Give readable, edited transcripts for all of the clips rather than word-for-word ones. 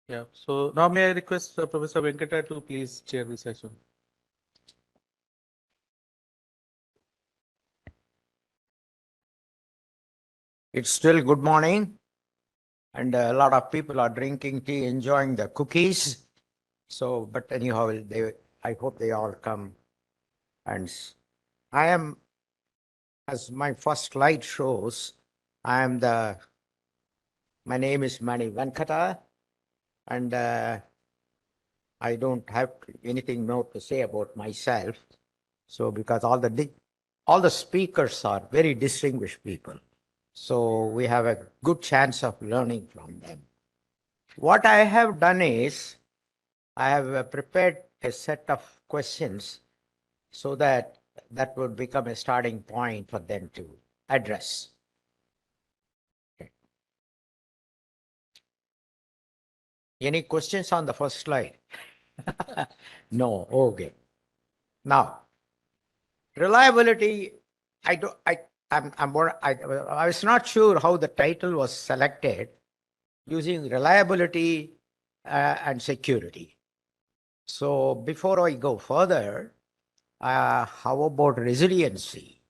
Yeah. So now may I request Professor Venkata to please chair the session. It's still good morning, and a lot of people are drinking tea, enjoying the cookies. So, but anyhow, I hope they all come. And I am, as my first slide shows, my name is Mani Venkata, and I don't have anything more to say about myself. So, because all the speakers are very distinguished people. So we have a good chance of learning from them. What I have done is, I have prepared a set of questions so that would become a starting point for them to address. Okay. Any questions on the first slide? No, okay. Now, reliability, I was not sure how the title was selected using reliability and security. So before I go further, how about resiliency,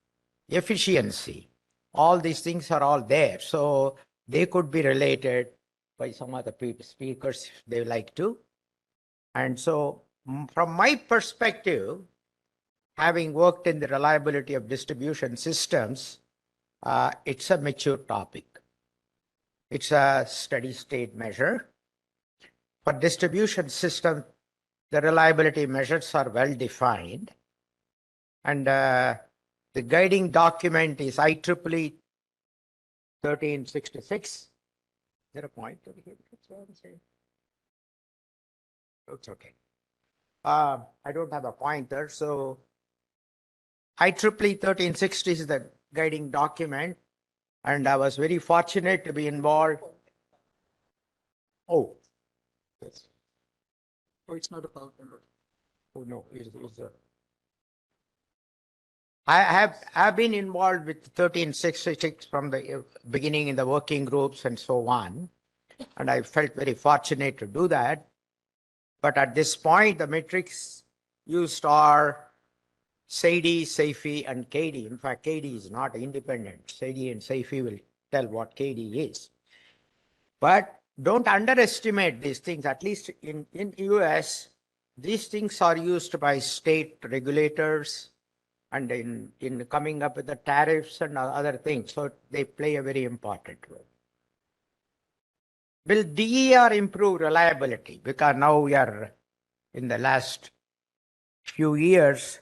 efficiency? All these things are all there. So they could be related by some other speakers if they like to. And so from my perspective, having worked in the reliability of distribution systems, it's a mature topic. It's a steady state measure. For distribution system, the reliability measures are well defined. And the guiding document is IEEE 1366. Is there a point over here? It's okay. I don't have a pointer, so IEEE 1360 is the guiding document, and I was very fortunate to be involved. Oh, yes. Oh, it's not a PowerPoint. Oh no, it's I've been involved with 1366 from the beginning in the working groups and so on, and I felt very fortunate to do that. But at this point, the metrics used are SAIDI, SAIFI, and KD. In fact, KD is not independent. SAIDI and SAIFI will tell what KD is. But don't underestimate these things. At least in US, these things are used by state regulators and in coming up with the tariffs and other things. So they play a very important role. Will DER improve reliability? Because now we are in the last few years,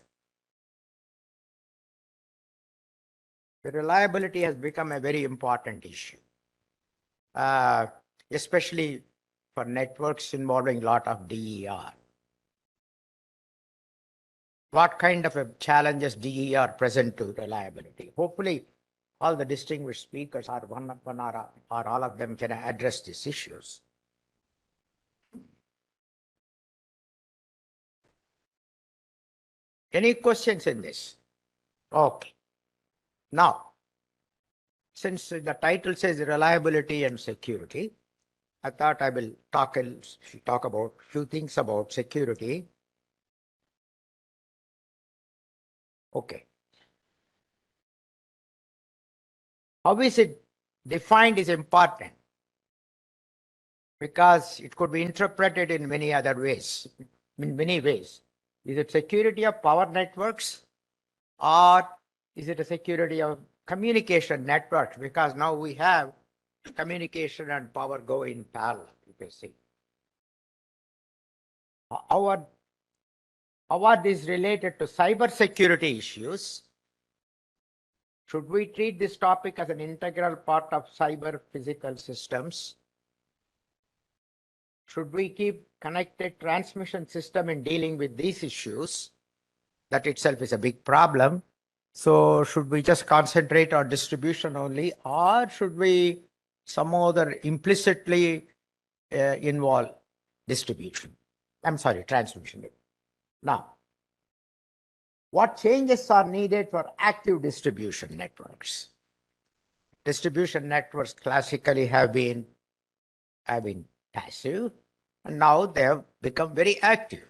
the reliability has become a very important issue, especially for networks involving a lot of DER. What kind of a challenges DER present to reliability? Hopefully, all the distinguished speakers or one or all of them can address these issues. Any questions in this? Okay. Now, since the title says reliability and security, I thought I will talk about a few things about security. Okay. How is it defined is important because it could be interpreted in many other ways, in many ways. Is it security of power networks or is it a security of communication networks? Because now we have communication and power go in parallel, you can see. How are these related to cyber security issues? Should we treat this topic as an integral part of cyber physical systems? Should we keep connected transmission system in dealing with these issues? That itself is a big problem. So should we just concentrate on distribution only, or should we some other implicitly involve distribution? I'm sorry, transmission. Now, what changes are needed for active distribution networks? Distribution networks classically have been passive. and now they have become very active.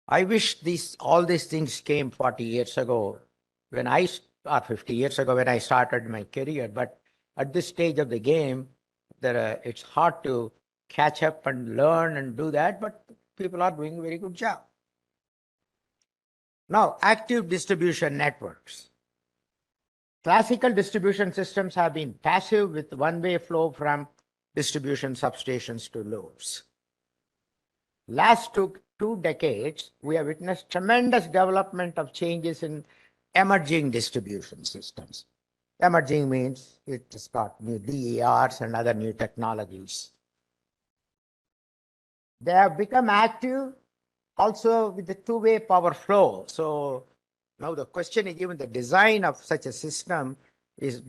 I wish all these things came 40 years ago or 50 years ago when I started my career. But at this stage of the game, it's hard to catch up and learn and do that, but people are doing a very good job. Now, active distribution networks. Classical distribution systems have been passive with one-way flow from distribution substations to loads. Last two decades, we have witnessed tremendous development of changes in emerging distribution systems. Emerging means it's got new DERs and other new technologies. They have become active also with the two-way power flow. So now the question is, even the design of such a system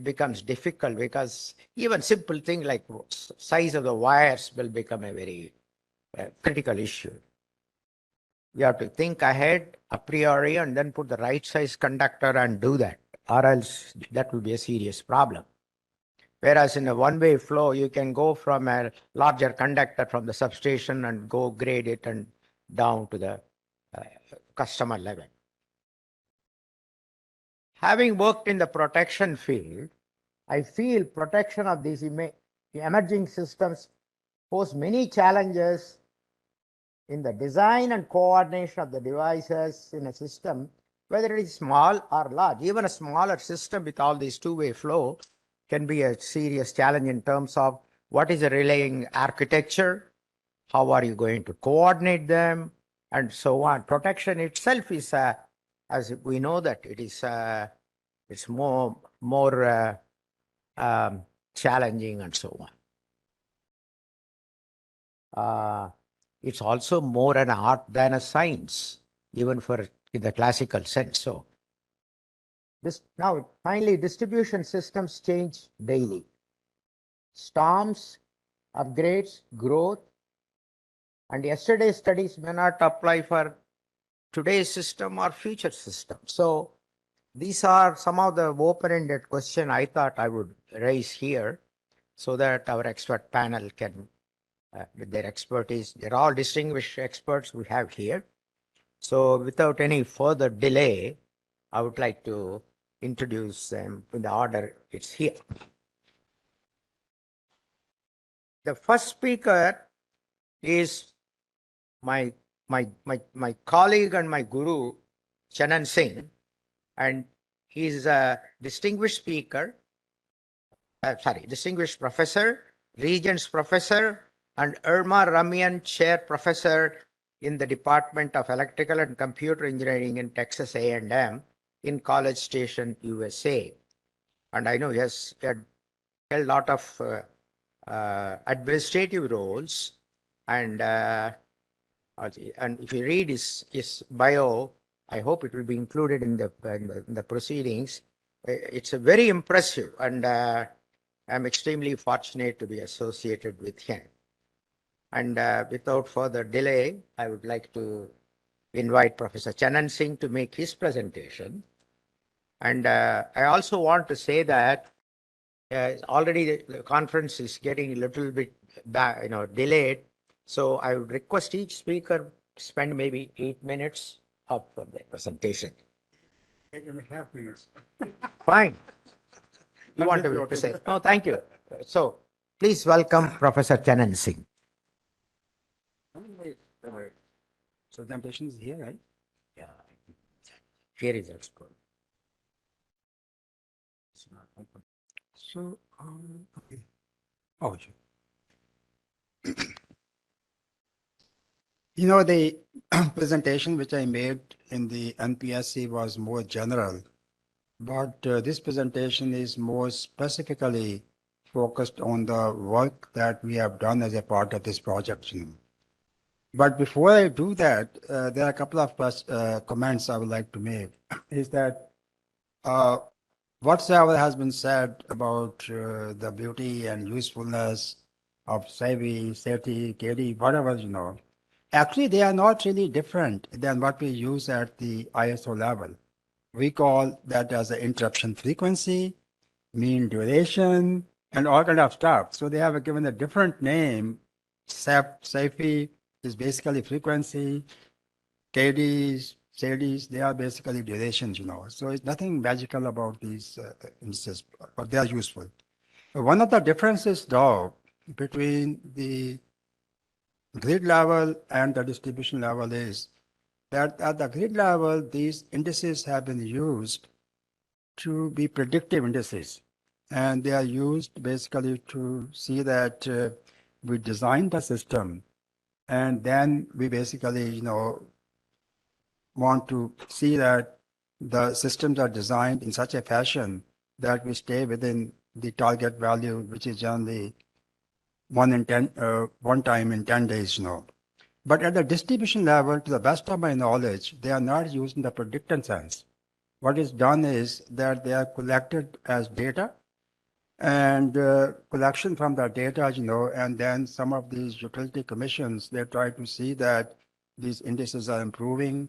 becomes difficult, because even simple thing like size of the wires will become a very critical issue. You have to think ahead a priori and then put the right size conductor and do that, or else that will be a serious problem. Whereas in a one-way flow, you can go from a larger conductor from the substation and go grade it and down to the customer level. Having worked in the protection field, I feel protection of these emerging systems pose many challenges in the design and coordination of the devices in a system, whether it is small or large. Even a smaller system with all these two-way flow can be a serious challenge in terms of what is the relaying architecture, how are you going to coordinate them, and so on. Protection itself is, as we know that it is, it's more challenging and so on. It's also more an art than a science, even in the classical sense. So now finally, distribution systems change daily. Storms, upgrades, growth, and yesterday's studies may not apply for today's system or future system. So these are some of the open-ended questions I thought I would raise here, so that our expert panel can, with their expertise, they're all distinguished experts we have here. So without any further delay, I would like to introduce them in the order it's here. The first speaker is my colleague and my guru, Chanan Singh, and he's a distinguished speaker, distinguished professor, Regents Professor, and Irma Ramian Chair Professor in the Department of Electrical and Computer Engineering in Texas A&M in College Station, USA. And I know he has held a lot of administrative roles, and if you read his bio, I hope it will be included in the proceedings. It's a very impressive, and I'm extremely fortunate to be associated with him. And without further delay, I would like to invite Professor Chanan Singh to make his presentation. And I also want to say that already the conference is getting a little bit delayed. So I would request each speaker spend maybe 8 minutes of the presentation. 8.5 minutes. Fine. You want to say? No, thank you. So please welcome Professor Chanan Singh. So the presentation is here, right? Yeah. Here is expert. So, okay. Oh, sure. You know, the presentation which I made in the NPSC was more general, but this presentation is more specifically focused on the work that we have done as a part of this project. But before I do that, there are a couple of comments I would like to make. Is that whatsoever has been said about the beauty and usefulness of safety, KD, whatever, actually they are not really different than what we use at the ISO level. We call that as an interruption frequency, mean duration, and all kind of stuff. So they have given a different name. SAFI is basically frequency, KDs, CDs, they are basically durations, So it's nothing magical about these indices, but they are useful. One of the differences, though, between the grid level and the distribution level is that at the grid level, these indices have been used to be predictive indices. And they are used basically to see that we design the system and then we basically, want to see that the systems are designed in such a fashion that we stay within the target value, which is generally 1 time in 10 days, But at the distribution level, to the best of my knowledge, they are not used in the predictant sense. What is done is that they are collected as data and collection from the data, and then some of these utility commissions, they try to see that these indices are improving,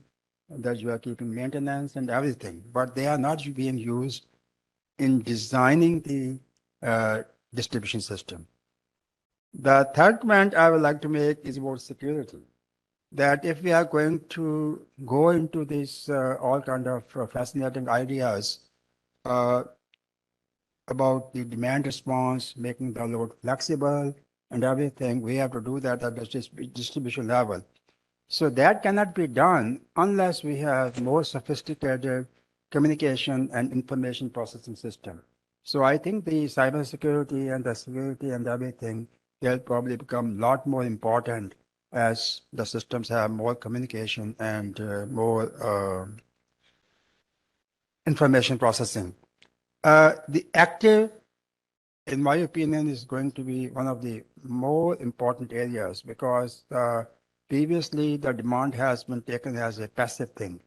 that you are keeping maintenance and everything, but they are not being used in designing the distribution system. The third point I would like to make is about security. That if we are going to go into these all kind of fascinating ideas about the demand response, making the load flexible and everything, we have to do that at the distribution level. So that cannot be done unless we have more sophisticated communication and information processing system. So I think the cybersecurity and the security and everything, they'll probably become a lot more important as the systems have more communication and more information processing. The active, in my opinion, is going to be one of the more important areas because previously the demand has been taken as a passive thing,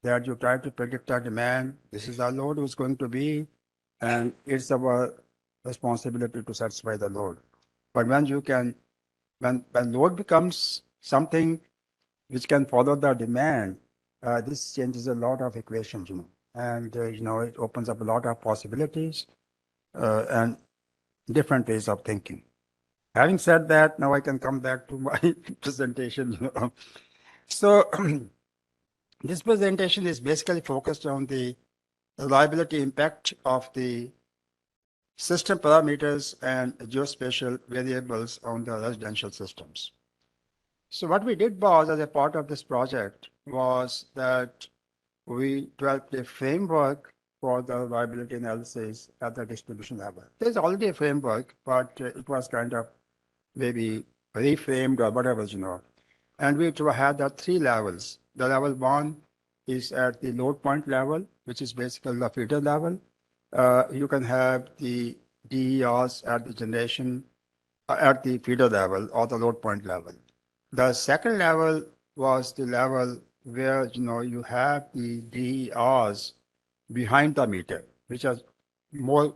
that you try to predict our demand, this is our load is going to be, and it's our responsibility to satisfy the load. But when you can, when load becomes something which can follow the demand, this changes a lot of equations, and it opens up a lot of possibilities and different ways of thinking. Having said that, now I can come back to my presentation. So this presentation is basically focused on the reliability impact of the system parameters and geospatial variables on the residential systems. So what we did was, as a part of this project, was that we developed a framework for the reliability analysis at the distribution level. There's already a framework, but it was kind of maybe reframed or whatever, And we had the 3 levels. The level 1 is at the load point level, which is basically the feeder level. You can have the DERs at the generation, at the feeder level or the load point level. The second level was the level where, you have the DERs behind the meter, which are more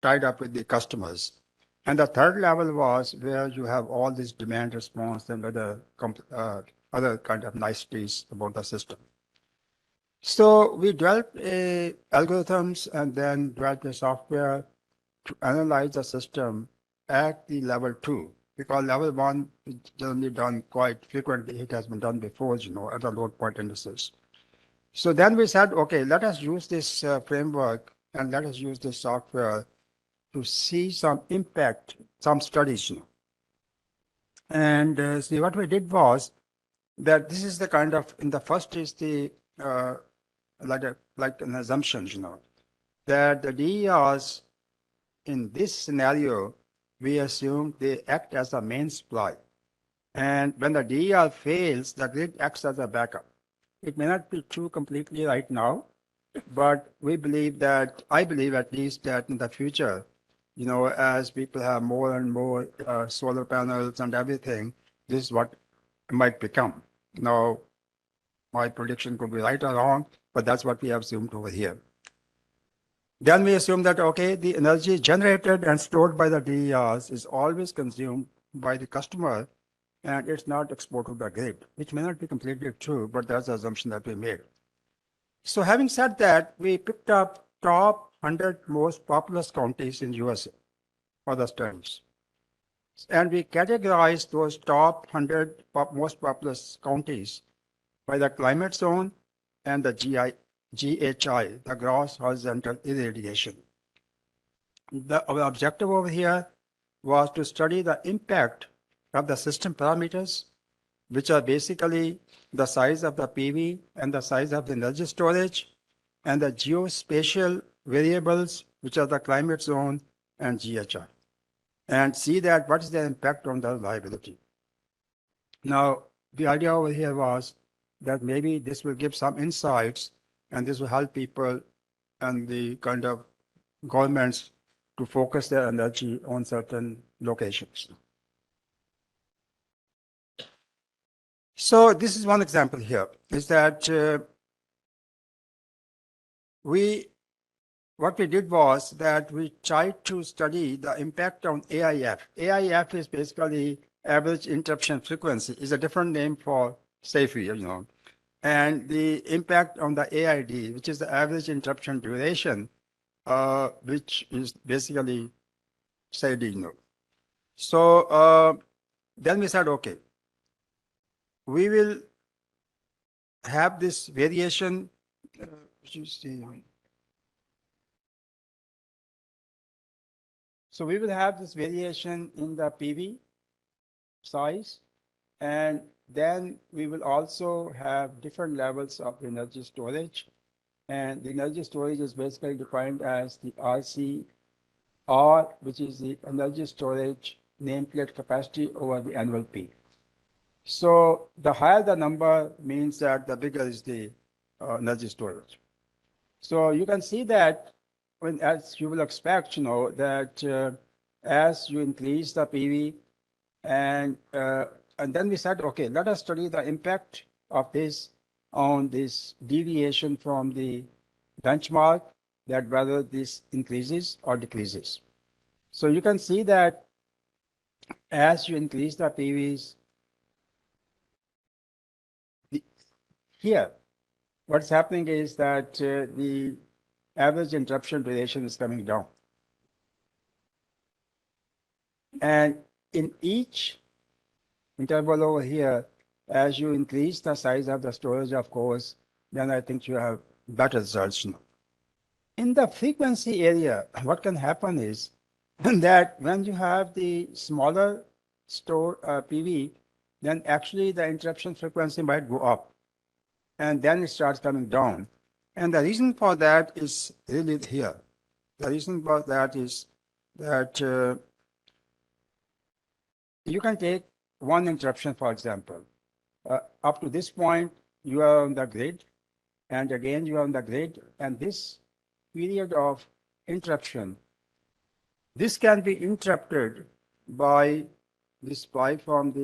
tied up with the customers. And the third level was where you have all this demand response and other kind of niceties about the system. So we developed algorithms and then developed the software to analyze the system at the level 2, because level 1 is generally done quite frequently. It has been done before, at the load point indices. So then we said, okay, let us use this framework and let us use this software to see some impact, some studies. And see, what we did was that this is the kind of, in the first is the, like an assumption, that the DERs in this scenario, we assume they act as a main supply. And when the DER fails, the grid acts as a backup. It may not be true completely right now, but we believe that, I believe at least that in the future, as people have more and more solar panels and everything, this is what it might become. Now, my prediction could be right or wrong, but that's what we have assumed over here. Then we assume that, okay, the energy generated and stored by the DERs is always consumed by the customer and it's not exported to the grid, which may not be completely true, but that's the assumption that we made. So having said that, we picked up top 100 most populous counties in USA. for the studies. And we categorized those top 100 most populous counties by the climate zone and the GHI, the gross horizontal irradiation. Our objective over here was to study the impact of the system parameters, which are basically the size of the PV and the size of the energy storage, and the geospatial variables, which are the climate zone and GHI, and see that what is the impact on the reliability. Now, the idea over here was that maybe this will give some insights and this will help people and the kind of governments to focus their energy on certain locations. So this is one example here, is that what we did was that we tried to study the impact on AIF. AIF is basically average interruption frequency, is a different name for SAFE, and the impact on the AID, which is the average interruption duration, which is basically SAID. So then we said, okay, we will have this variation, which you see. So we will have this variation in the PV size, and then we will also have different levels of energy storage. And the energy storage is basically defined as the RCR, which is the energy storage nameplate capacity over the annual peak. So the higher the number means that the bigger is the energy storage. So you can see that as you will expect, that as you increase the PV and then we said, okay, let us study the impact of this on this deviation from the benchmark, that whether this increases or decreases. So you can see that as you increase the PVs, here, what's happening is that the average interruption duration is coming down. And in each interval over here, as you increase the size of the storage, of course, then I think you have better results. In the frequency area, what can happen is that when you have the smaller store PV, then actually the interruption frequency might go up and then it starts coming down. And the reason for that is really here. The reason for that is that you can take one interruption, for example. Up to this point, you are on the grid, and again you are on the grid, and this period of interruption, this can be interrupted by the supply from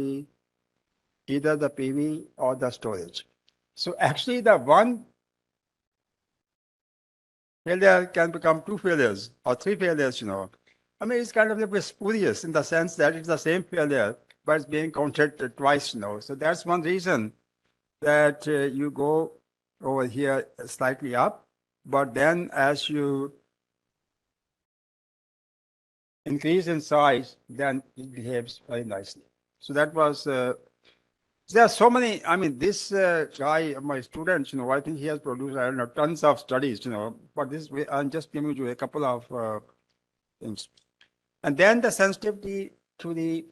either the PV or the storage. So actually the one failure can become two failures or three failures, I mean, it's kind of a little bit spurious in the sense that it's the same failure, but it's being counted twice, So that's one reason that you go over here slightly up, but then as you increase in size, then it behaves very nicely. So that was, there are so many, I mean, this guy, my student, I think he has produced, I don't know, tons of studies, but this, I'm just giving you a couple of things. And then the sensitivity to the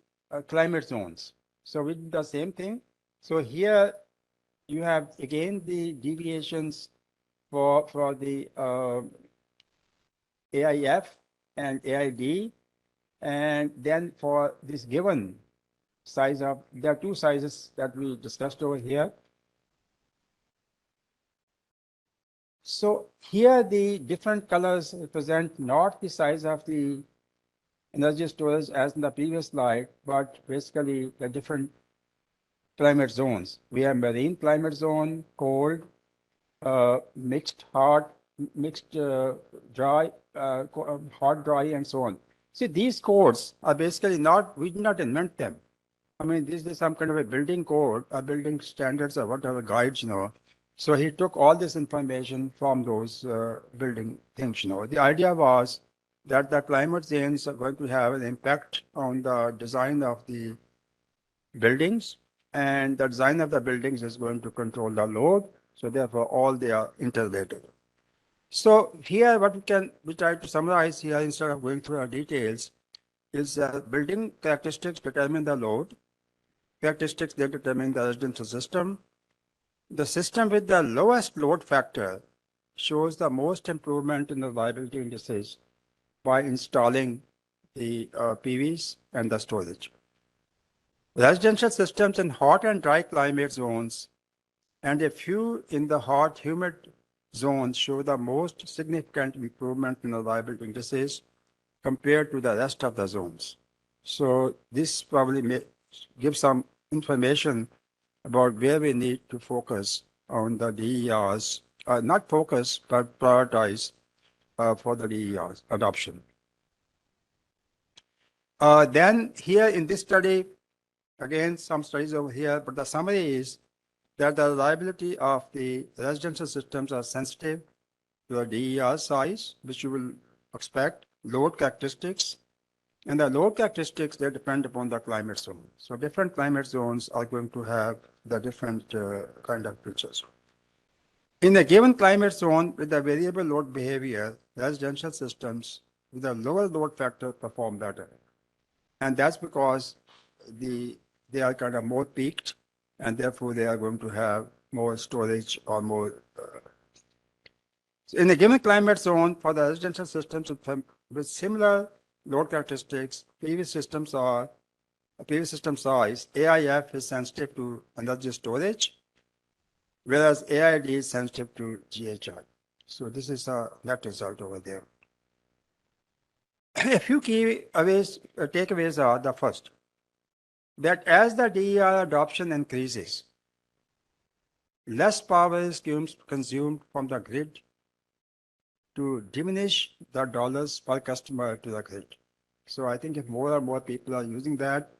climate zones. So we did the same thing. So here you have again the deviations for the AIF and AID, and then for this given size of, there are two sizes that we discussed over here. So here the different colors represent not the size of the energy storage as in the previous slide, but basically the different climate zones. We have marine climate zone, cold, mixed, hot, mixed, dry, hot, dry, and so on. See, these codes are basically not, we did not invent them. I mean, this is some kind of a building code, building standards or whatever guides, So he took all this information from those building things, The idea was that the climate change are going to have an impact on the design of the buildings, and the design of the buildings is going to control the load. So therefore, all they are interrelated. So here, what we try to summarize here instead of going through our details is building characteristics determine the load, characteristics that determine the residential system. The system with the lowest load factor shows the most improvement in the reliability indices by installing the PVs and the storage. Residential systems in hot and dry climate zones and a few in the hot, humid zones show the most significant improvement in the reliability indices compared to the rest of the zones. So this probably may give some information about where we need to focus on the DERs, not focus, but prioritize for the DERs adoption. Then here in this study, again, some studies over here, but the summary is that the reliability of the residential systems are sensitive to the DER size, which you will expect, load characteristics, and the load characteristics, they depend upon the climate zone. So different climate zones are going to have the different kind of features. In a given climate zone with a variable load behavior, residential systems with a lower load factor perform better. And that's because they are kind of more peaked, and therefore they are going to have more storage or more. So in a given climate zone for the residential systems with similar load characteristics, PV system size, AIF is sensitive to energy storage, whereas AID is sensitive to GHI. So this is a net result over there. A few key takeaways are the first, that as the DER adoption increases, less power is consumed from the grid to diminish the dollars per customer to the grid. So I think if more and more people are using that,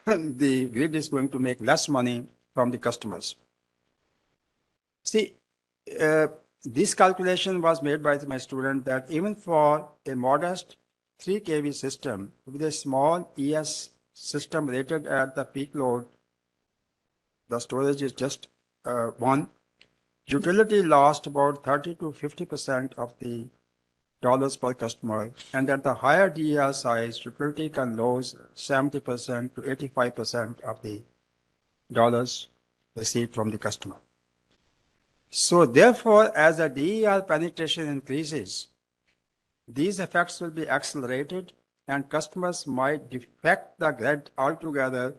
the grid is going to make less money from the customers. See, this calculation was made by my student that even for a modest 3 kV system with a small ES system rated at the peak load, the storage is just 1. Utility lost about 30 to 50% of the dollars per customer, and at the higher DER size, utility can lose 70% to 85% of the dollars received from the customer. So therefore, as the DER penetration increases, these effects will be accelerated and customers might defect the grid altogether,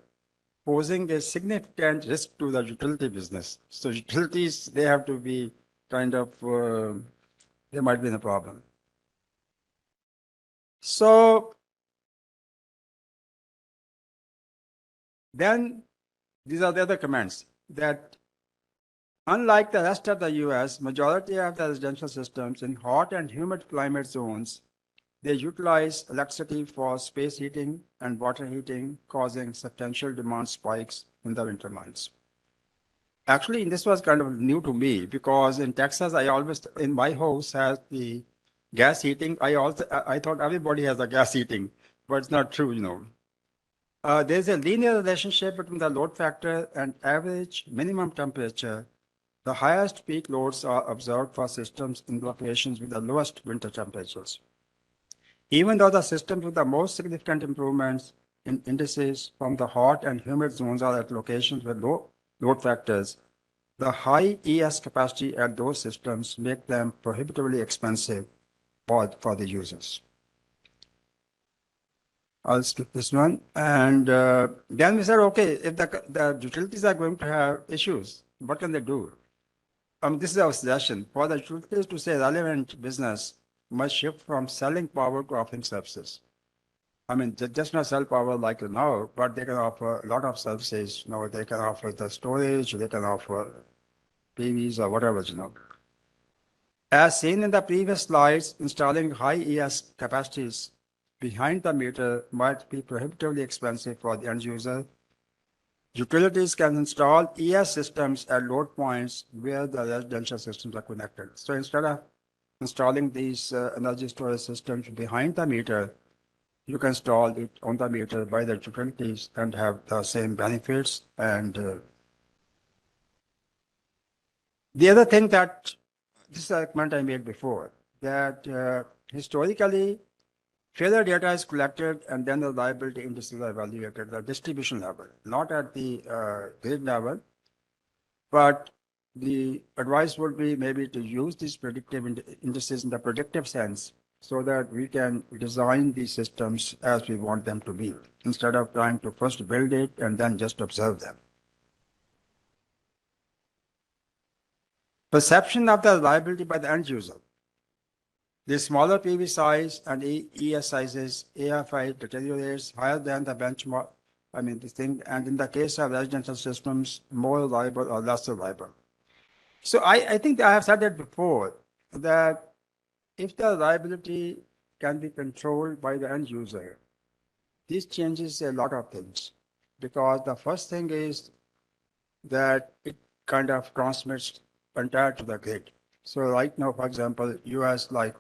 posing a significant risk to the utility business. So utilities, they have to be kind of, they might be in a problem. So then these are the other comments that unlike the rest of the US, majority of the residential systems in hot and humid climate zones, they utilize electricity for space heating and water heating, causing substantial demand spikes in the winter months. Actually, this was kind of new to me because in Texas, I always, in my house has the gas heating. I thought everybody has a gas heating, but it's not true, you know. There's a linear relationship between the load factor and average minimum temperature. The highest peak loads are observed for systems in locations with the lowest winter temperatures. Even though the systems with the most significant improvements in indices from the hot and humid zones are at locations with low load factors, the high ES capacity at those systems make them prohibitively expensive for the users. I'll skip this one. And then we said, okay, if the utilities are going to have issues, what can they do? This is our suggestion. For the utilities to stay relevant, business must shift from selling power to offering services. I mean, just not sell power like now, but they can offer a lot of services. You know, they can offer the storage, they can offer PVs or whatever, you know. As seen in the previous slides, installing high ES capacities behind the meter might be prohibitively expensive for the end user. Utilities can install ES systems at load points where the residential systems are connected. So instead of installing these energy storage systems behind the meter, you can install it on the meter by the utilities and have the same benefits. And the other thing that this is a comment I made before, that historically failure data is collected and then the reliability indices are evaluated at the distribution level, not at the grid level. But the advice would be maybe to use these predictive indices in the predictive sense so that we can design these systems as we want them to be, instead of trying to first build it and then just observe them. Perception of the reliability by the end user. The smaller PV size and ES sizes, AFI deteriorates higher than the benchmark. I mean, the thing, and in the case of residential systems, more reliable or less reliable. So I think I have said that before, that if the reliability can be controlled by the end user, this changes a lot of things. Because the first thing is that it kind of transmits entire to the grid. So right now, for example, US like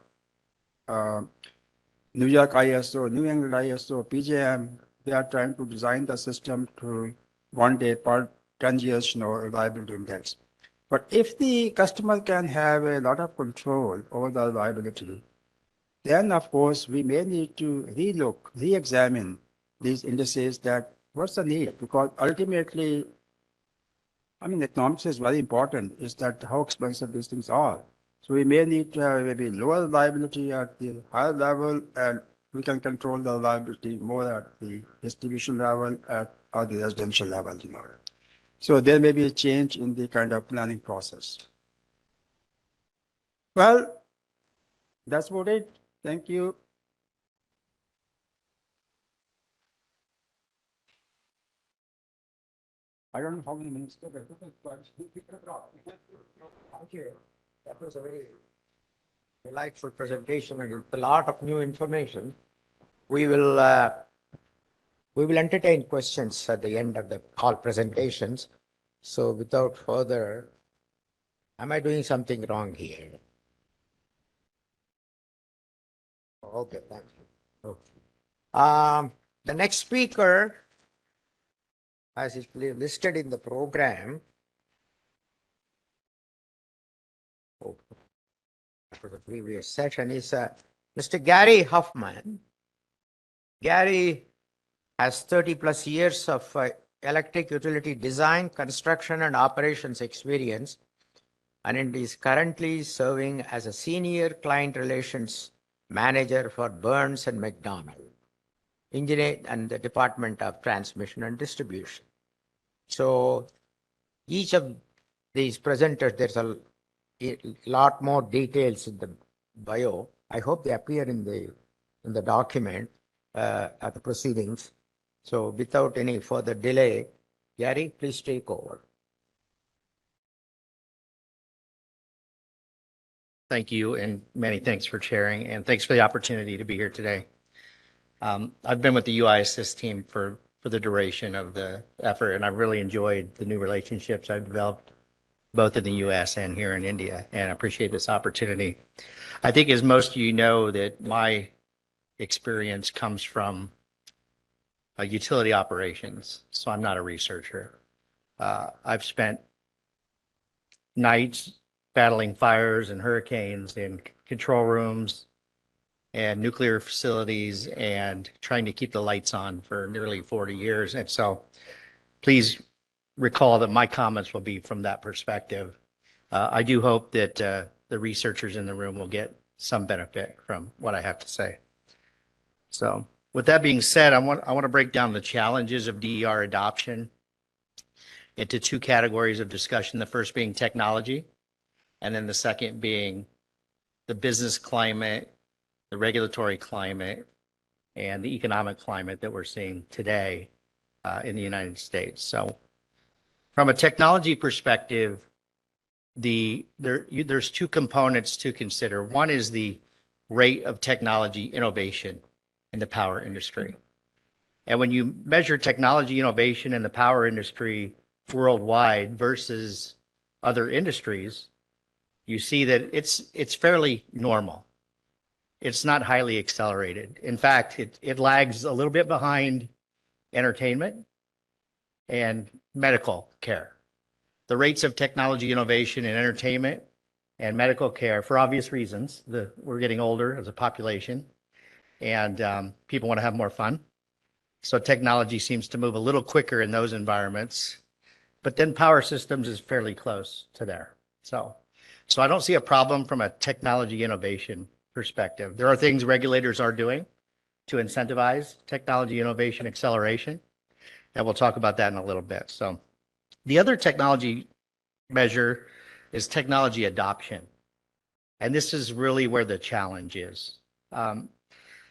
New York ISO, New England ISO, PJM, they are trying to design the system to one day per 10 years, reliability index. But if the customer can have a lot of control over the reliability, then of course we may need to re-examine these indices, that what's the need? Because ultimately, I mean, economics is very important, is that how expensive these things are. So we may need to have maybe lower reliability at the higher level, and we can control the reliability more at the distribution level or the residential level. So there may be a change in the kind of planning process. Well, that's about it. Thank you. I don't know how many minutes. Thank you. That was a very delightful presentation and a lot of new information. We will entertain questions at the end of the call presentations. So without further, am I doing something wrong here? Okay, thank you. Okay. The next speaker, as is listed in the program, for the previous session, is Mr. Gary Huffman. Gary has 30+ years of electric utility design, construction, and operations experience, and is currently serving as a senior client relations manager for Burns and McDonnell Engineer and the Department of Transmission and Distribution. So each of these presenters, there's a lot more details in the bio. I hope they appear in the document at the proceedings. So without any further delay, Gary, please take over. Thank you, and many thanks for chairing, and thanks for the opportunity to be here today. I've been with the UI Assist team for the duration of the effort, and I've really enjoyed the new relationships I've developed both in the US and here in India, and I appreciate this opportunity. I think, as most of you know, that my experience comes from utility operations, so I'm not a researcher. I've spent nights battling fires and hurricanes in control rooms and nuclear facilities and trying to keep the lights on for nearly 40 years. And so please recall that my comments will be from that perspective. I do hope that the researchers in the room will get some benefit from what I have to say. So with that being said, I want to break down the challenges of DER adoption into two categories of discussion. The first being technology, and then the second being the business climate, the regulatory climate, and the economic climate that we're seeing today in the United States. So from a technology perspective, there's two components to consider. One is the rate of technology innovation in the power industry. And when you measure technology innovation in the power industry worldwide versus other industries, you see that it's fairly normal. It's not highly accelerated. In fact, it lags a little bit behind entertainment and medical care. The rates of technology innovation in entertainment and medical care, for obvious reasons, we're getting older as a population, and people want to have more fun. So technology seems to move a little quicker in those environments, but then power systems is fairly close to there. So I don't see a problem from a technology innovation perspective. There are things regulators are doing to incentivize technology innovation acceleration, and we'll talk about that in a little bit. So the other technology measure is technology adoption. And this is really where the challenge is.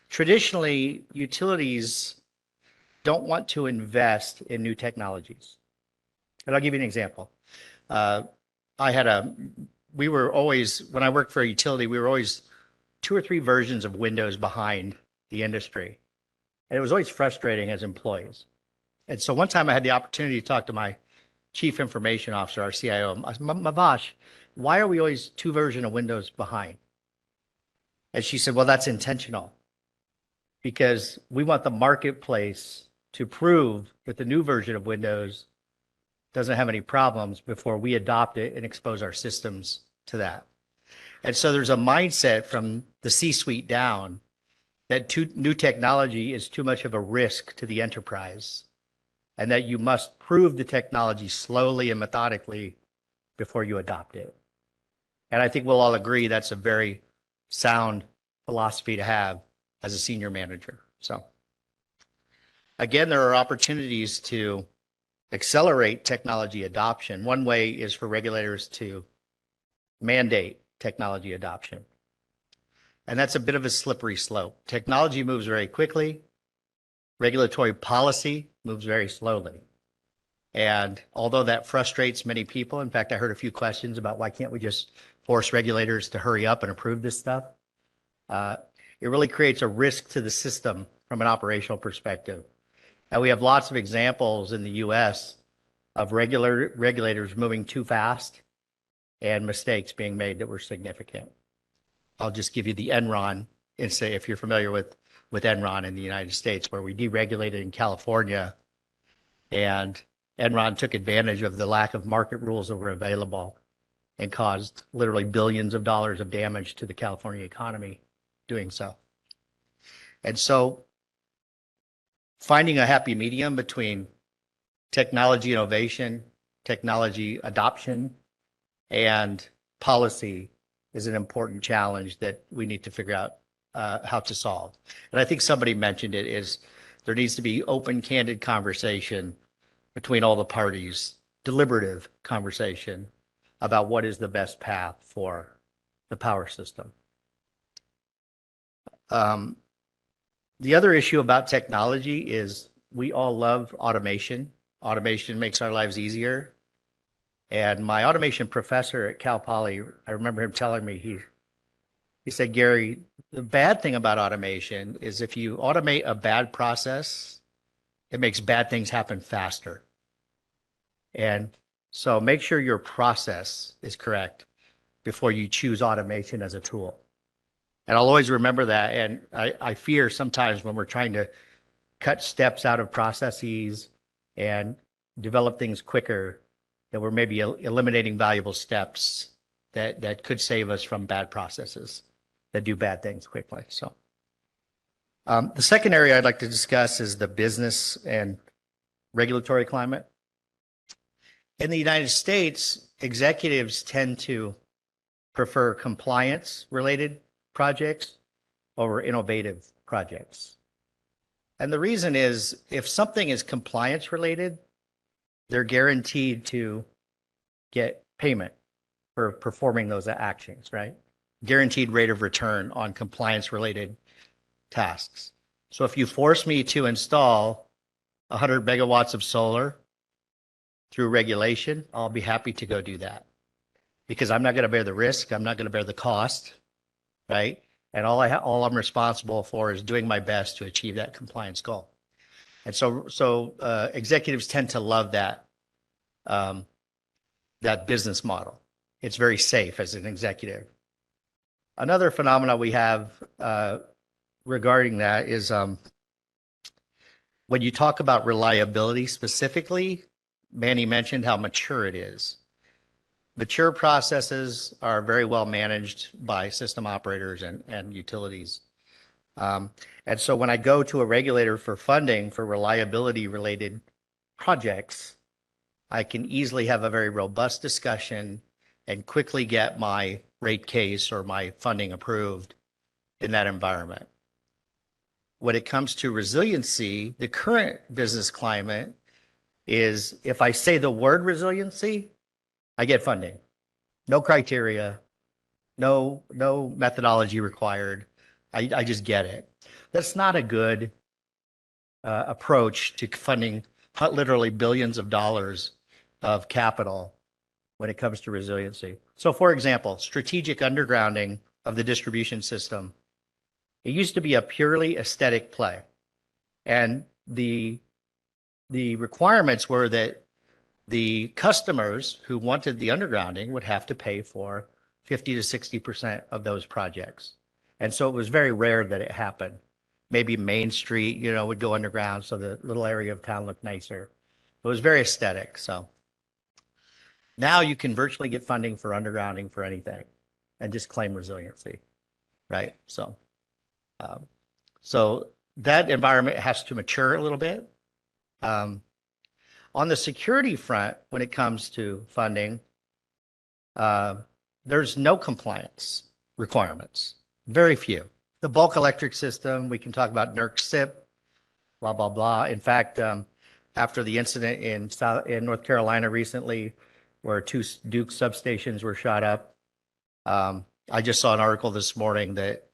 Traditionally, utilities don't want to invest in new technologies. And I'll give you an example. We were always, when I worked for a utility, we were always 2 or 3 versions of Windows behind the industry. And it was always frustrating as employees. And so one time I had the opportunity to talk to my chief information officer, our CIO, Mavash, why are we always 2 versions of Windows behind? And she said, well, that's intentional because we want the marketplace to prove that the new version of Windows doesn't have any problems before we adopt it and expose our systems to that. And so there's a mindset from the C-suite down that new technology is too much of a risk to the enterprise and that you must prove the technology slowly and methodically before you adopt it. And I think we'll all agree that's a very sound philosophy to have as a senior manager. So again, there are opportunities to accelerate technology adoption. One way is for regulators to mandate technology adoption. And that's a bit of a slippery slope. Technology moves very quickly. Regulatory policy moves very slowly. And although that frustrates many people, in fact, I heard a few questions about why can't we just force regulators to hurry up and approve this stuff? It really creates a risk to the system from an operational perspective. And we have lots of examples in the US of regulators moving too fast and mistakes being made that were significant. I'll just give you the Enron and say, if you're familiar with Enron in the United States, where we deregulated in California and Enron took advantage of the lack of market rules that were available and caused literally billions of dollars of damage to the California economy doing so. And so finding a happy medium between technology innovation, technology adoption, and policy is an important challenge that we need to figure out how to solve. And I think somebody mentioned it is there needs to be open, candid conversation between all the parties, deliberative conversation about what is the best path for the power system. The other issue about technology is we all love automation. Automation makes our lives easier. And my automation professor at Cal Poly, I remember him telling me, he said, Gary, the bad thing about automation is if you automate a bad process, it makes bad things happen faster. And so make sure your process is correct before you choose automation as a tool. And I'll always remember that. And I fear sometimes when we're trying to cut steps out of processes and develop things quicker, that we're maybe eliminating valuable steps that could save us from bad processes that do bad things quickly. So the second area I'd like to discuss is the business and regulatory climate. In the United States, executives tend to prefer compliance-related projects over innovative projects. And the reason is if something is compliance-related, they're guaranteed to get payment for performing those actions, right? Guaranteed rate of return on compliance-related tasks. So if you force me to install 100 megawatts of solar through regulation, I'll be happy to go do that because I'm not going to bear the risk. I'm not going to bear the cost, right? And all I'm responsible for is doing my best to achieve that compliance goal. And so executives tend to love that, that business model. it's very safe as an executive. Another phenomena we have regarding that is when you talk about reliability specifically, Manny mentioned how mature it is. Mature processes are very well managed by system operators and utilities. And so when I go to a regulator for funding for reliability related projects, I can easily have a very robust discussion and quickly get my rate case or my funding approved in that environment. When it comes to resiliency, the current business climate is if I say the word resiliency, I get funding. No criteria, no methodology required. I just get it. That's not a good approach to funding literally billions of dollars of capital when it comes to resiliency. So for example, strategic undergrounding of the distribution system. It used to be a purely aesthetic play. And the requirements were that the customers who wanted the undergrounding would have to pay for 50 to 60% of those projects. And so it was very rare that it happened. Maybe Main Street, would go underground so the little area of town looked nicer. It was very aesthetic. So now you can virtually get funding for undergrounding for anything and just claim resiliency, right? So that environment has to mature a little bit. On the security front, when it comes to funding, there's no compliance requirements, very few. The bulk electric system, we can talk about NERC SIP, blah, blah, blah. In fact, after the incident in North Carolina recently, where 2 Duke substations were shot up, I just saw an article this morning that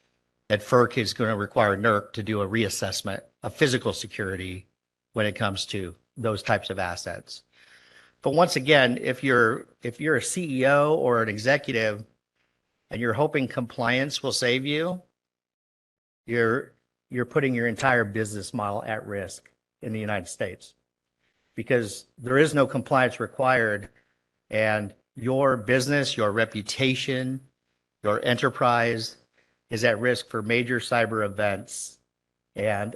FERC is going to require NERC to do a reassessment of physical security when it comes to those types of assets. But once again, if you're a CEO or an executive and you're hoping compliance will save you, you're putting your entire business model at risk in the United States because there is no compliance required, and your business, your reputation, your enterprise is at risk for major cyber events. And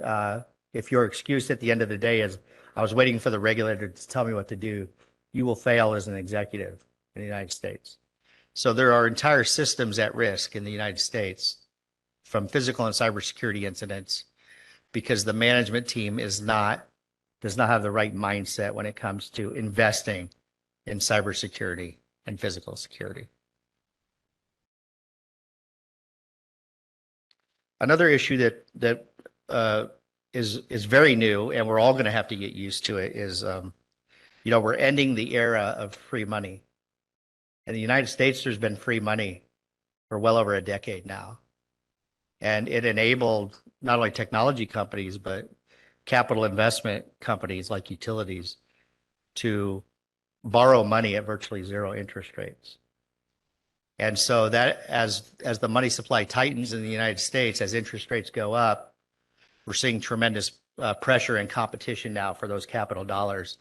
if your excuse at the end of the day is, I was waiting for the regulator to tell me what to do, you will fail as an executive in the United States. So there are entire systems at risk in the United States from physical and cybersecurity incidents because the management team does not have the right mindset when it comes to investing in cybersecurity and physical security. Another issue that is very new, and we're all going to have to get used to it, is we're ending the era of free money. In the United States, there's been free money for well over a decade now. And it enabled not only technology companies, but capital investment companies like utilities to borrow money at virtually zero interest rates. And so that as the money supply tightens in the United States, as interest rates go up, we're seeing tremendous pressure and competition now for those capital dollars.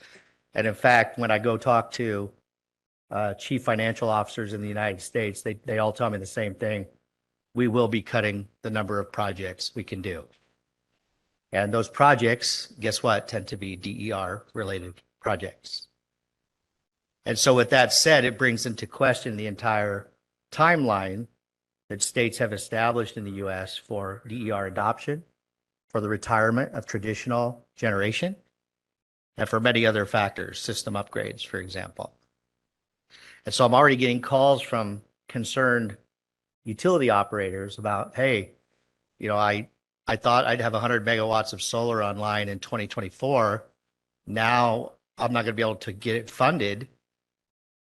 And in fact, when I go talk to chief financial officers in the United States, they all tell me the same thing. We will be cutting the number of projects we can do. And those projects, guess what, tend to be DER related projects. And so with that said, it brings into question the entire timeline that states have established in the US for DER adoption, for the retirement of traditional generation, and for many other factors, system upgrades, for example. And so I'm already getting calls from concerned utility operators about, hey, I thought I'd have 100 megawatts of solar online in 2024. Now I'm not going to be able to get it funded.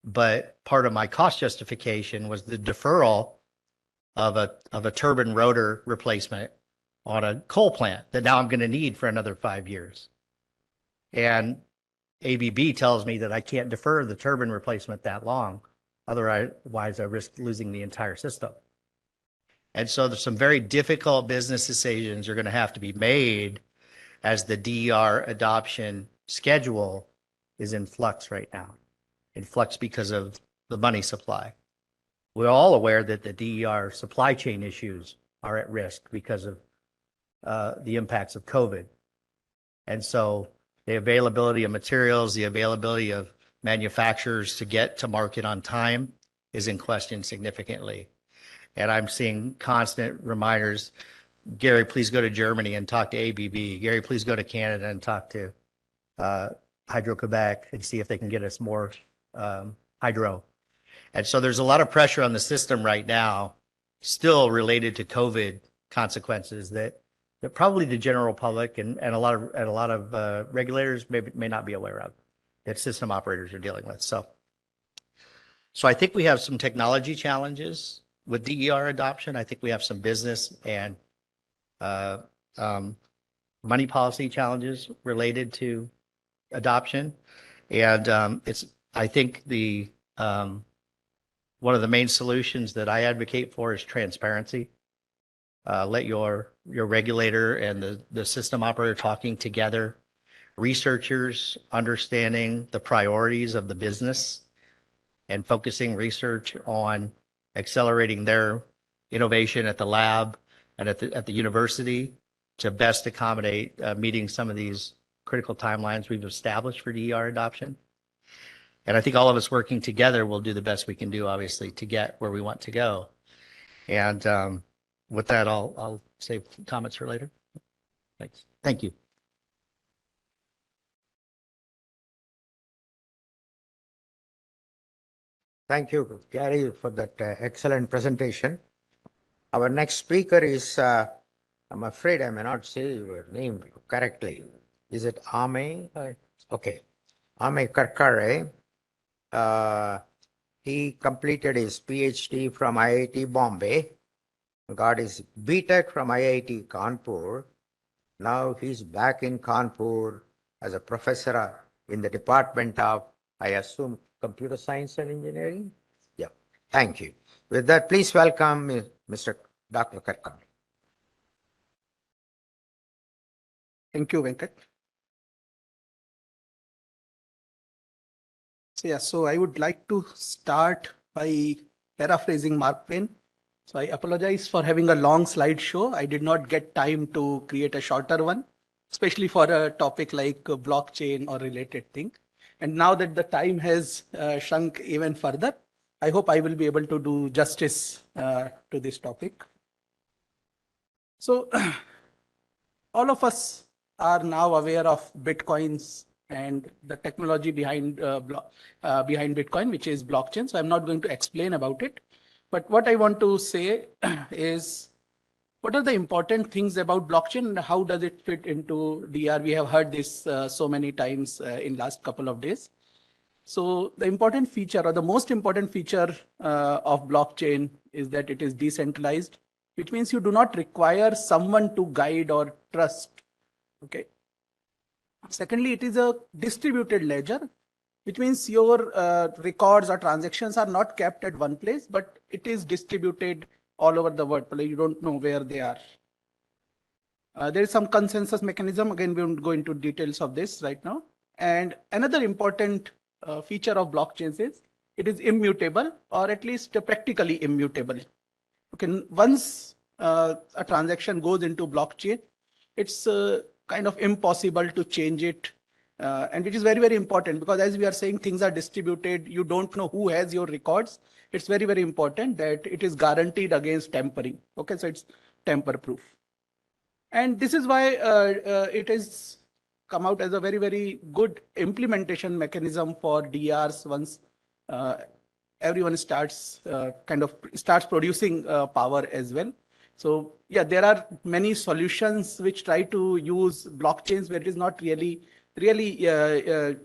But part of my cost justification was the deferral of a turbine rotor replacement on a coal plant that now I'm going to need for another 5 years. And ABB tells me that I can't defer the turbine replacement that long. Otherwise, I risk losing the entire system. And so there's some very difficult business decisions are going to have to be made as the DER adoption schedule is in flux right now. In flux because of the money supply. we're all aware that the DER supply chain issues are at risk because of the impacts of COVID. And so the availability of materials, the availability of manufacturers to get to market on time is in question significantly. And I'm seeing constant reminders, Gary, please go to Germany and talk to ABB. Gary, please go to Canada and talk to Hydro-Quebec and see if they can get us more hydro. And so there's a lot of pressure on the system right now, still related to COVID consequences that probably the general public and a lot of regulators may not be aware of, that system operators are dealing with. So I think we have some technology challenges with DER adoption. I think we have some business and money policy challenges related to adoption. And I think one of the main solutions that I advocate for is transparency. Let your regulator and the system operator talking together, researchers understanding the priorities of the business and focusing research on accelerating their innovation at the lab and at the university to best accommodate meeting some of these critical timelines we've established for DER adoption. And I think all of us working together will do the best we can do, obviously, to get where we want to go. And with that, I'll save comments for later. Thanks. Thank you. Thank you, Gary, for that excellent presentation. Our next speaker is, I'm afraid I may not say your name correctly. Is it Ame? Okay. Ame Karkare. He completed his PhD from IIT Bombay, got his BTech from IIT Kanpur. Now he's back in Kanpur as a professor in the Department of, I assume, Computer Science and Engineering? Yeah, thank you. With that, please welcome Mr. Dr. Karkare. Thank you, Venkat. So I would like to start by paraphrasing Mark Twain. So I apologize for having a long slideshow. I did not get time to create a shorter one, especially for a topic like blockchain or related thing. And now that the time has shrunk even further, I hope I will be able to do justice to this topic. So all of us are now aware of Bitcoins and the technology behind Bitcoin, which is blockchain. So I'm not going to explain about it. But what I want to say is, what are the important things about blockchain and how does it fit into DR? We have heard this so many times in last couple of days. So the important feature or the most important feature of blockchain is that it is decentralized, which means you do not require someone to guide or trust. Okay. Secondly, it is a distributed ledger, which means your records or transactions are not kept at one place, but it is distributed all over the world. You don't know where they are. There is some consensus mechanism. Again, we won't go into details of this right now. And another important feature of blockchains is it is immutable, or at least practically immutable. Okay, once a transaction goes into blockchain, it's kind of impossible to change it. And which is very, very important, because as we are saying, things are distributed. You don't know who has your records. It's very, very important that it is guaranteed against tampering. Okay, so it's tamper proof. And this is why it has come out as a very, very good implementation mechanism for DRs once everyone starts producing power as well. So yeah, there are many solutions which try to use blockchains where it is not really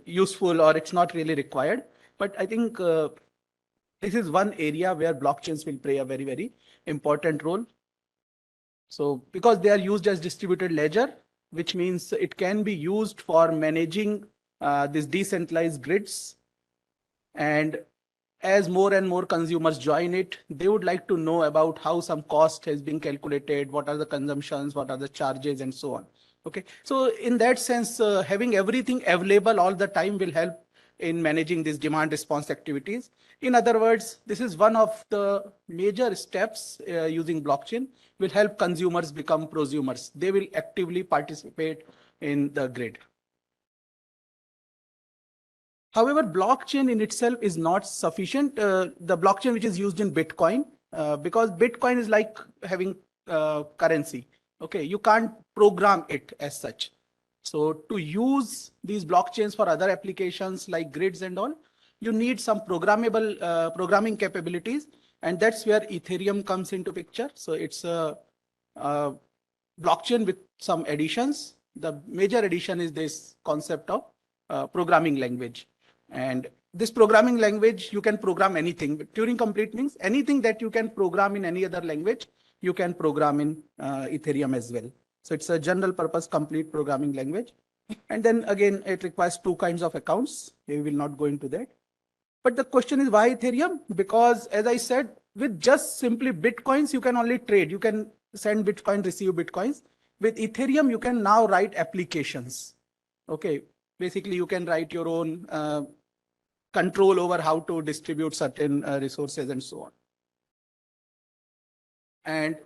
useful, or it's not really required. But I think this is one area where blockchains will play a very, very important role. So because they are used as distributed ledger, which means it can be used for managing these decentralized grids. And as more and more consumers join it, they would like to know about how some cost has been calculated, what are the consumptions, what are the charges, and so on. Okay, so in that sense, having everything available all the time will help in managing these demand response activities. In other words, this is one of the major steps using blockchain will help consumers become prosumers. They will actively participate in the grid. However, blockchain in itself is not sufficient. The blockchain which is used in Bitcoin, because Bitcoin is like having currency. Okay, you can't program it as such. So to use these blockchains for other applications like grids and all, you need some programmable programming capabilities, and that's where Ethereum comes into picture. So it's a blockchain with some additions. The major addition is this concept of programming language. And this programming language, you can program anything. Turing complete means anything that you can program in any other language, you can program in Ethereum as well. So it's a general purpose complete programming language. And then again, it requires two kinds of accounts. We will not go into that. But the question is why Ethereum? Because as I said, with just simply Bitcoins, you can only trade. You can send Bitcoin, receive Bitcoins. With Ethereum, you can now write applications. Okay, basically you can write your own control over how to distribute certain resources and so on. And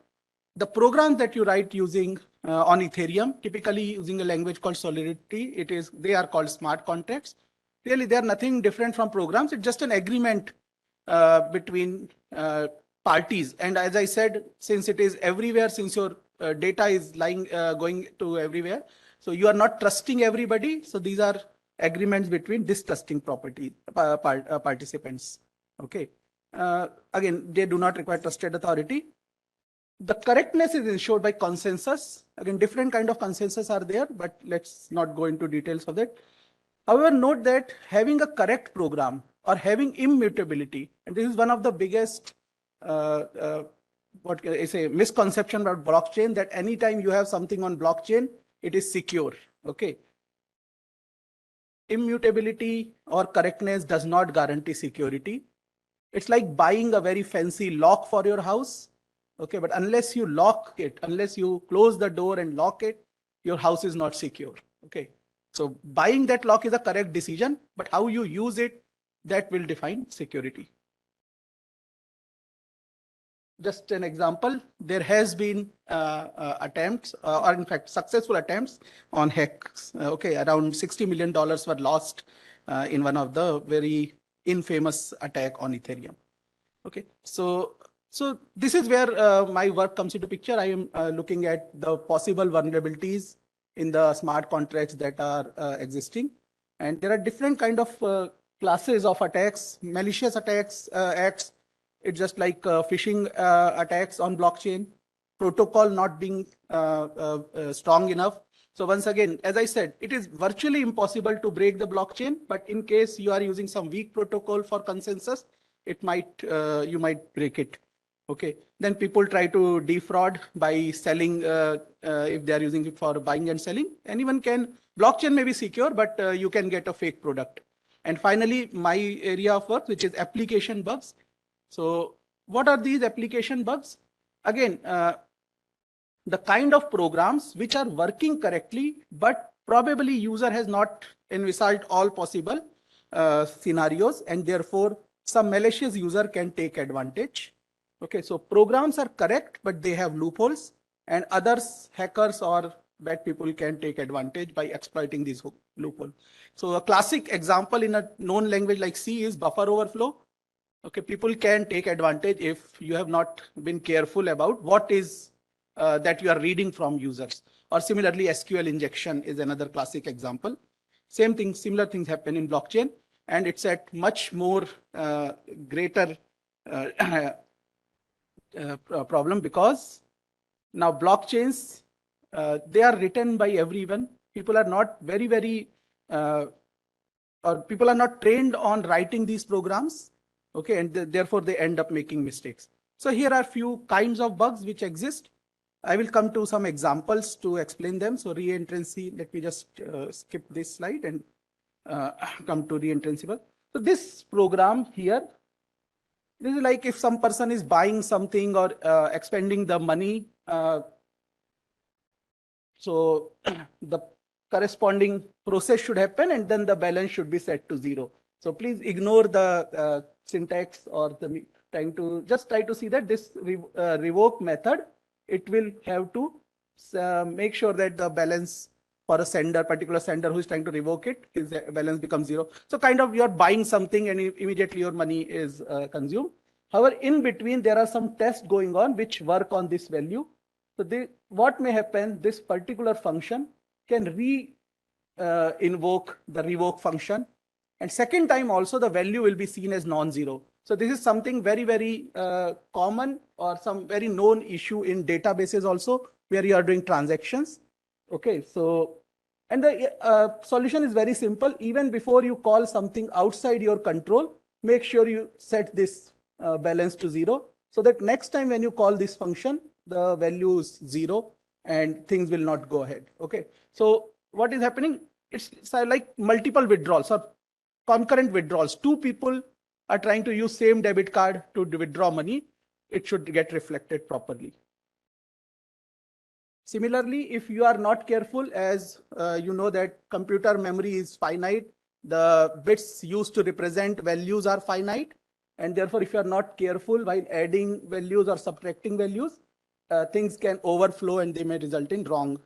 the programs that you write using on Ethereum, typically using a language called Solidity, they are called smart contracts. Really, they are nothing different from programs. It's just an agreement between parties. And as I said, since it is everywhere, since your data is going to everywhere, so you are not trusting everybody. So these are agreements between distrusting participants. Okay. Again, they do not require trusted authority. The correctness is ensured by consensus. Again, different kind of consensus are there, but let's not go into details of that. However, note that having a correct program or having immutability, and this is one of the biggest what is a misconception about blockchain, that anytime you have something on blockchain, it is secure. Okay. Immutability or correctness does not guarantee security. It's like buying a very fancy lock for your house. Okay, but unless you lock it, unless you close the door and lock it, your house is not secure. Okay, so buying that lock is a correct decision, but how you use it, that will define security. Just an example, there has been attempts, or in fact, successful attempts on hacks. Okay, around $60 million were lost in one of the very infamous attack on Ethereum. Okay, so this is where my work comes into picture. I am looking at the possible vulnerabilities in the smart contracts that are existing. And there are different kind of classes of attacks, malicious attacks, acts. It's just like phishing attacks on blockchain, protocol not being strong enough. So once again, as I said, it is virtually impossible to break the blockchain, but in case you are using some weak protocol for consensus, it might you might break it. Okay, then people try to defraud by selling if they are using it for buying and selling. Anyone can, blockchain may be secure, but you can get a fake product. And finally, my area of work, which is application bugs. So what are these application bugs? Again, the kind of programs which are working correctly, but probably user has not envisaged all possible scenarios, and therefore some malicious user can take advantage. Okay, so programs are correct, but they have loopholes, and others, hackers or bad people, can take advantage by exploiting these loopholes. So a classic example in a known language like C is buffer overflow. Okay, people can take advantage if you have not been careful about what is that you are reading from users. Or similarly, SQL injection is another classic example. Same thing, similar things happen in blockchain, and it's at much more greater problem, because now blockchains, they are written by everyone. People are not very or people are not trained on writing these programs. Okay, and therefore they end up making mistakes. So here are few kinds of bugs which exist. I will come to some examples to explain them. So reentrancy, let me just skip this slide and come to reentrancy bug. So this program here, this is like if some person is buying something or expending the money. So the corresponding process should happen, and then the balance should be set to 0. So please ignore the syntax or the try to see that this revoke method, it will have to make sure that the balance for a sender, particular sender who is trying to revoke it, his balance becomes 0. So kind of you're buying something and immediately your money is consumed. However, in between, there are some tests going on which work on this value. So what may happen, this particular function can invoke the revoke function. And second time also the value will be seen as non-zero. So this is something very, very common or some very known issue in databases also where you are doing transactions. Okay, so, and the solution is very simple. Even before you call something outside your control, make sure you set this balance to 0 so that next time when you call this function, the value is 0 and things will not go ahead. Okay, so what is happening? It's like multiple withdrawals or concurrent withdrawals. Two people are trying to use same debit card to withdraw money. It should get reflected properly. Similarly, if you are not careful, as you know that computer memory is finite, the bits used to represent values are finite, and therefore if you are not careful while adding values or subtracting values, things can overflow and they may result in wrong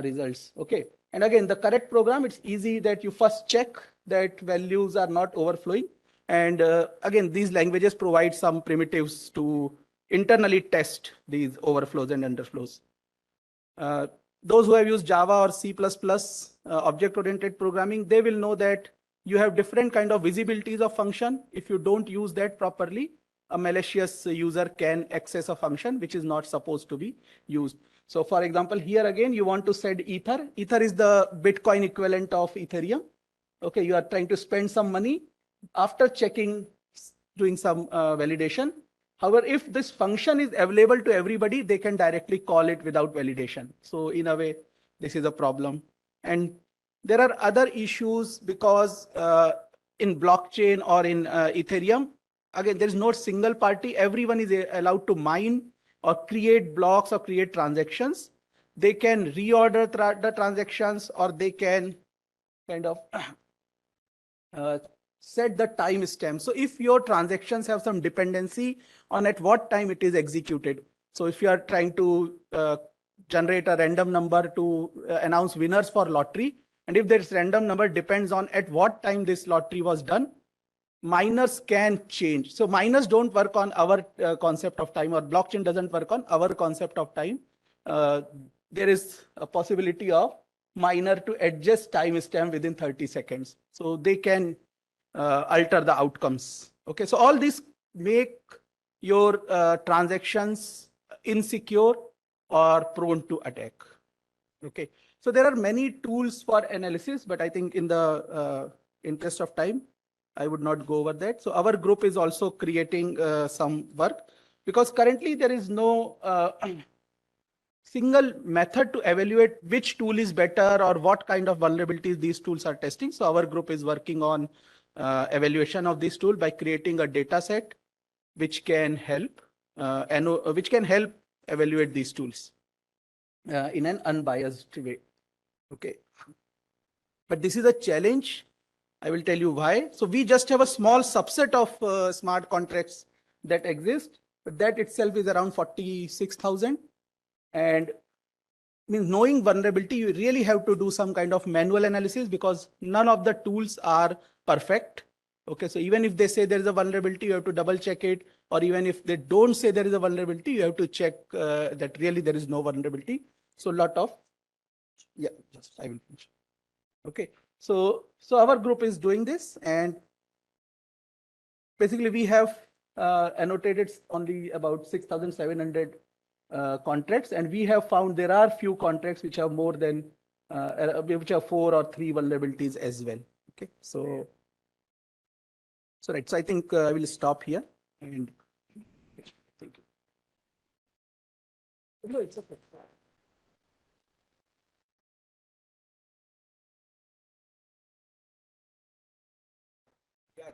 results. Okay, and again, the correct program, it's easy that you first check that values are not overflowing. And again, these languages provide some primitives to internally test these overflows and underflows. Those who have used Java or C++, object-oriented programming, they will know that you have different kind of visibilities of function. If you don't use that properly, a malicious user can access a function which is not supposed to be used. So for example, here again, you want to set Ether. Ether is the Bitcoin equivalent of Ethereum. Okay, you are trying to spend some money after checking, doing some validation. However, if this function is available to everybody, they can directly call it without validation. So in a way, this is a problem. And there are other issues because in blockchain or in Ethereum, again, there is no single party. Everyone is allowed to mine or create blocks or create transactions. They can reorder the transactions, or they can kind of set the timestamp. So if your transactions have some dependency on at what time it is executed. So if you are trying to generate a random number to announce winners for lottery, and if this random number depends on at what time this lottery was done, miners can change. So miners don't work on our concept of time, or blockchain doesn't work on our concept of time. There is a possibility of miner to adjust timestamp within 30 seconds. So they can alter the outcomes. Okay, so all this make your transactions insecure or prone to attack. Okay, so there are many tools for analysis, but I think in the interest of time, I would not go over that. So our group is also creating some work, because currently there is no single method to evaluate which tool is better or what kind of vulnerabilities these tools are testing. So our group is working on evaluation of this tool by creating a data set which can help evaluate these tools in an unbiased way. Okay, but this is a challenge. I will tell you why. So we just have a small subset of smart contracts that exist, but that itself is around 46,000. And means knowing vulnerability, you really have to do some kind of manual analysis, because none of the tools are perfect. Okay, so even if they say there is a vulnerability, you have to double check it. Or even if they don't say there is a vulnerability, you have to check that really there is no vulnerability. So a lot of, yeah, just I will finish. Okay, so our group is doing this, and basically we have annotated only about 6,700 contracts, and we have found there are few contracts which have more than which have 4 or 3 vulnerabilities as well. Okay, so right, so I think I will stop here, and thank you. No, it's okay.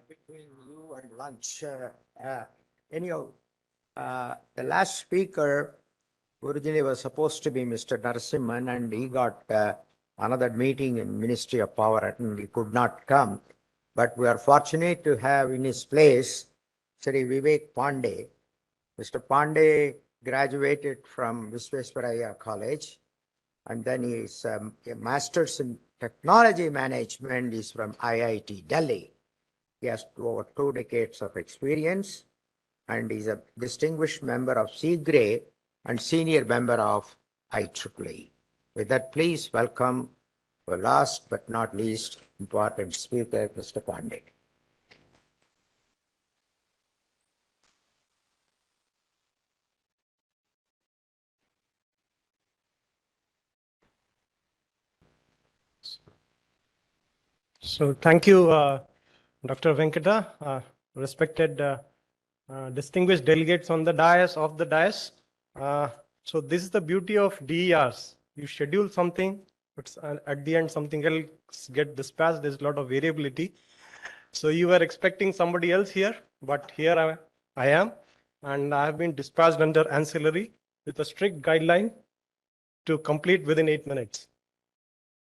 Between you and lunch, anyhow, the last speaker originally was supposed to be Mr. Narasimhan, and he got another meeting in Ministry of Power and he could not come. but we are fortunate to have in his place Sri Vivek Pandey. Mr. Pandey graduated from Visvesvaraya College, and then he is a master's in technology management is from IIT Delhi. He has over 2 decades of experience, and is a distinguished member of CGRE and senior member of IEEE. With that, please welcome the last but not least important speaker, Mr. Pandey. So thank you, Dr. Venkata, respected distinguished delegates on the dais, of the dais. So this is the beauty of DERs. You schedule something, but at the end something else get dispatched. There's a lot of variability. So you were expecting somebody else here, but here I am, and I have been dispatched under ancillary with a strict guideline to complete within 8 minutes.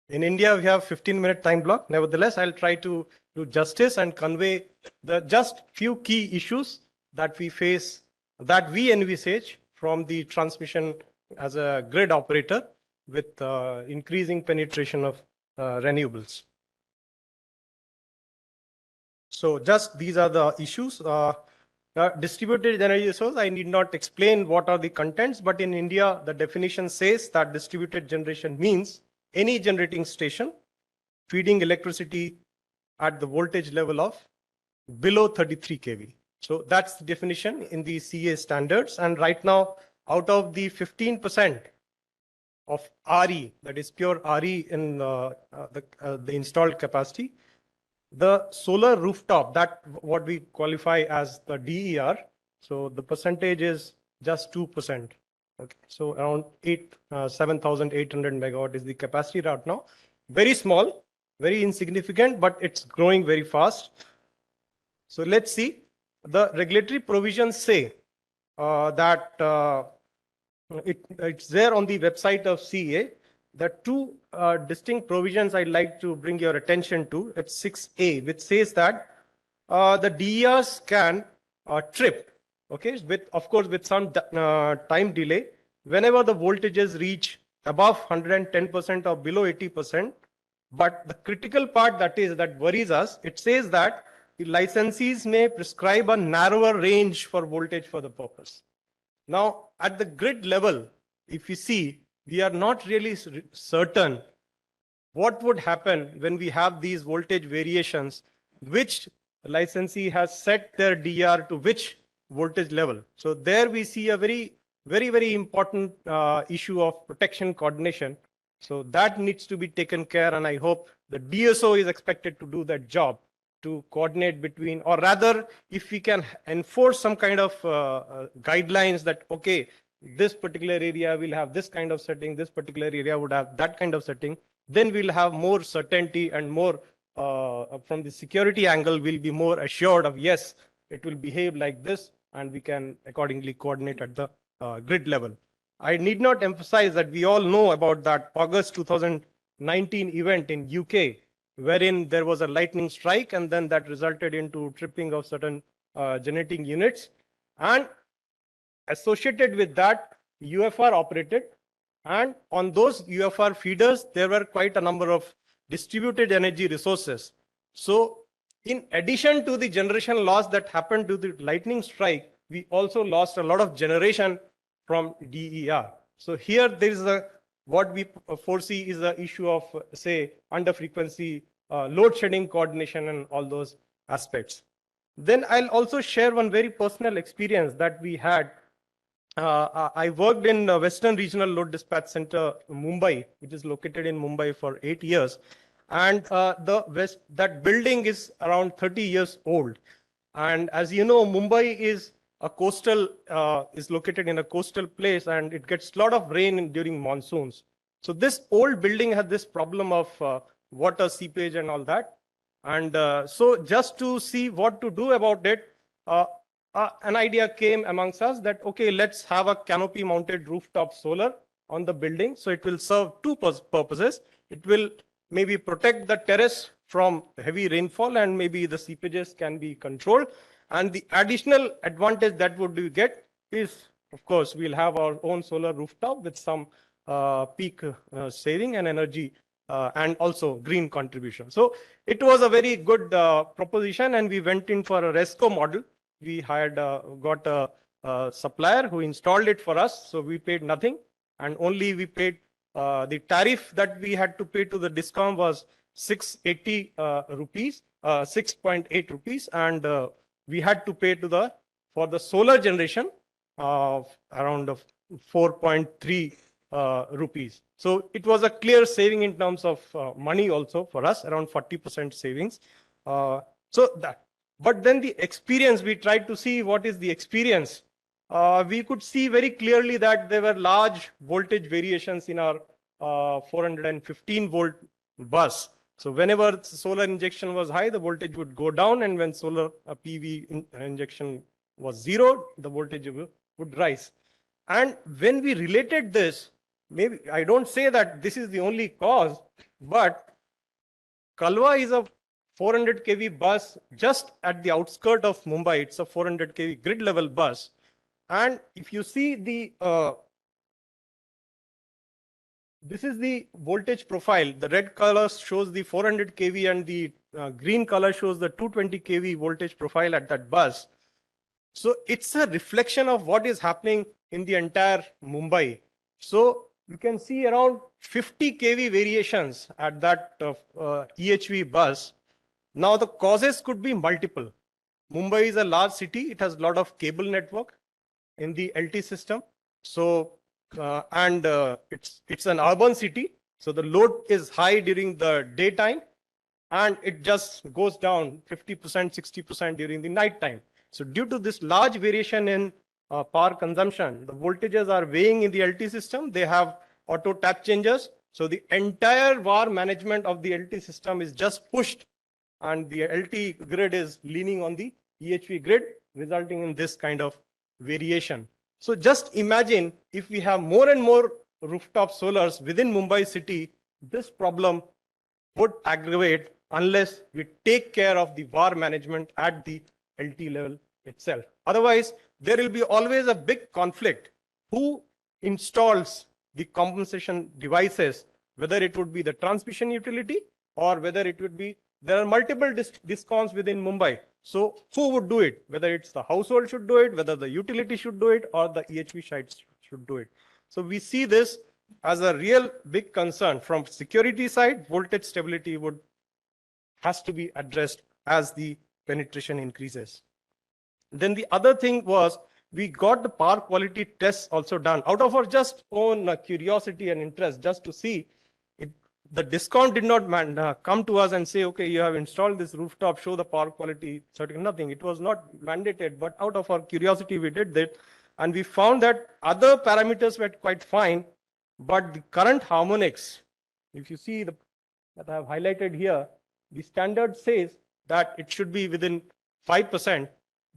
In India, we have 15-minute time block. Nevertheless, I'll try to do justice and convey the just few key issues that we face, that we envisage from the transmission as a grid operator with increasing penetration of renewables. So just these are the issues. Distributed energy source, I need not explain what are the contents, but in India, the definition says that distributed generation means any generating station feeding electricity at the voltage level of below 33 kV. So that's the definition in the CA standards. And right now, out of the 15% of RE, that is pure RE in the installed capacity, the solar rooftop, that what we qualify as the DER, so the percentage is just 2%. Okay, so around 7,800 megawatt is the capacity right now. Very small, very insignificant, but it's growing very fast. So let's see. The regulatory provisions say that it's there on the website of CA. There are two distinct provisions I'd like to bring your attention to. It's 6A, which says that the DERs can trip. Okay, with of course with some time delay, whenever the voltages reach above 110% or below 80%. But the critical part that worries us, it says that the licensees may prescribe a narrower range for voltage for the purpose. Now, at the grid level, if you see, we are not really certain what would happen when we have these voltage variations, which licensee has set their DR to which voltage level. So there we see a very important issue of protection coordination. So that needs to be taken care, and I hope the DSO is expected to do that job to coordinate between, or rather, if we can enforce some kind of guidelines that, okay, this particular area will have this kind of setting, this particular area would have that kind of setting, then we'll have more certainty and more, from the security angle, we'll be more assured of, yes, it will behave like this, and we can accordingly coordinate at the grid level. I need not emphasize that we all know about that August 2019 event in UK, wherein there was a lightning strike, and then that resulted into tripping of certain generating units. And associated with that, UFR operated. And on those UFR feeders, there were quite a number of distributed energy resources. So in addition to the generation loss that happened to the lightning strike, we also lost a lot of generation from DER. So here there is what we foresee is the issue of, say, under frequency, load shedding coordination and all those aspects. Then I'll also share one very personal experience that we had. I worked in Western Regional Load Dispatch Center, Mumbai, which is located in Mumbai for 8 years. And that building is around 30 years old. And as you know, Mumbai is a coastal, is located in a coastal place, and it gets a lot of rain during monsoons. So this old building had this problem of water seepage and all that. And so just to see what to do about it, an idea came amongst us that, okay, let's have a canopy mounted rooftop solar on the building. So it will serve two purposes. It will maybe protect the terrace from heavy rainfall, and maybe the seepages can be controlled. And the additional advantage that would we get is, of course, we'll have our own solar rooftop with some peak saving and energy and also green contribution. So it was a very good proposition, and we went in for a RESCO model. We had got a supplier who installed it for us, so we paid nothing, and only we paid the tariff that we had to pay to the DISCOM was 680 rupees, 6.8 rupees, and we had to pay to the for the solar generation of around 4.3 rupees. So it was a clear saving in terms of money also for us, around 40% savings. So that, but then the experience, we tried to see what is the experience. We could see very clearly that there were large voltage variations in our 415 volt bus. So whenever solar injection was high, the voltage would go down, and when solar PV injection was zero, the voltage would rise. And when we related this, maybe I don't say that this is the only cause, but Kalwa is a 400 kV bus just at the outskirts of Mumbai. It's a 400 kV grid level bus. And if you see the this is the voltage profile. The red color shows the 400 kV and the green color shows the 220 kV voltage profile at that bus. So it's a reflection of what is happening in the entire Mumbai. So you can see around 50 kV variations at that EHV bus. Now the causes could be multiple. Mumbai is a large city. It has a lot of cable network in the LT system. So it's an urban city, so the load is high during the daytime, and it just goes down 50%, 60% during the night time. So due to this large variation in power consumption, the voltages are weighing in the LT system. They have auto tap changers. So the entire VAR management of the LT system is just pushed, and the LT grid is leaning on the EHV grid, resulting in this kind of variation. So just imagine if we have more and more rooftop solars within Mumbai city, this problem would aggravate unless we take care of the VAR management at the LT level itself. Otherwise, there will be always a big conflict. Who installs the compensation devices, whether it would be the transmission utility or whether it would be, there are multiple DISCOMs within Mumbai. So who would do it? Whether it's the household should do it, whether the utility should do it, or the EHV sites should do it. So we see this as a real big concern from security side. Voltage stability has to be addressed as the penetration increases. Then the other thing was we got the power quality tests also done out of our just own curiosity and interest, just to see. The DISCOM did not come to us and say, okay, you have installed this rooftop, show the power quality, certain nothing. It was not mandated, but out of our curiosity, we did that. And we found that other parameters were quite fine, but the current harmonics, if you see that I have highlighted here, the standard says that it should be within 5%,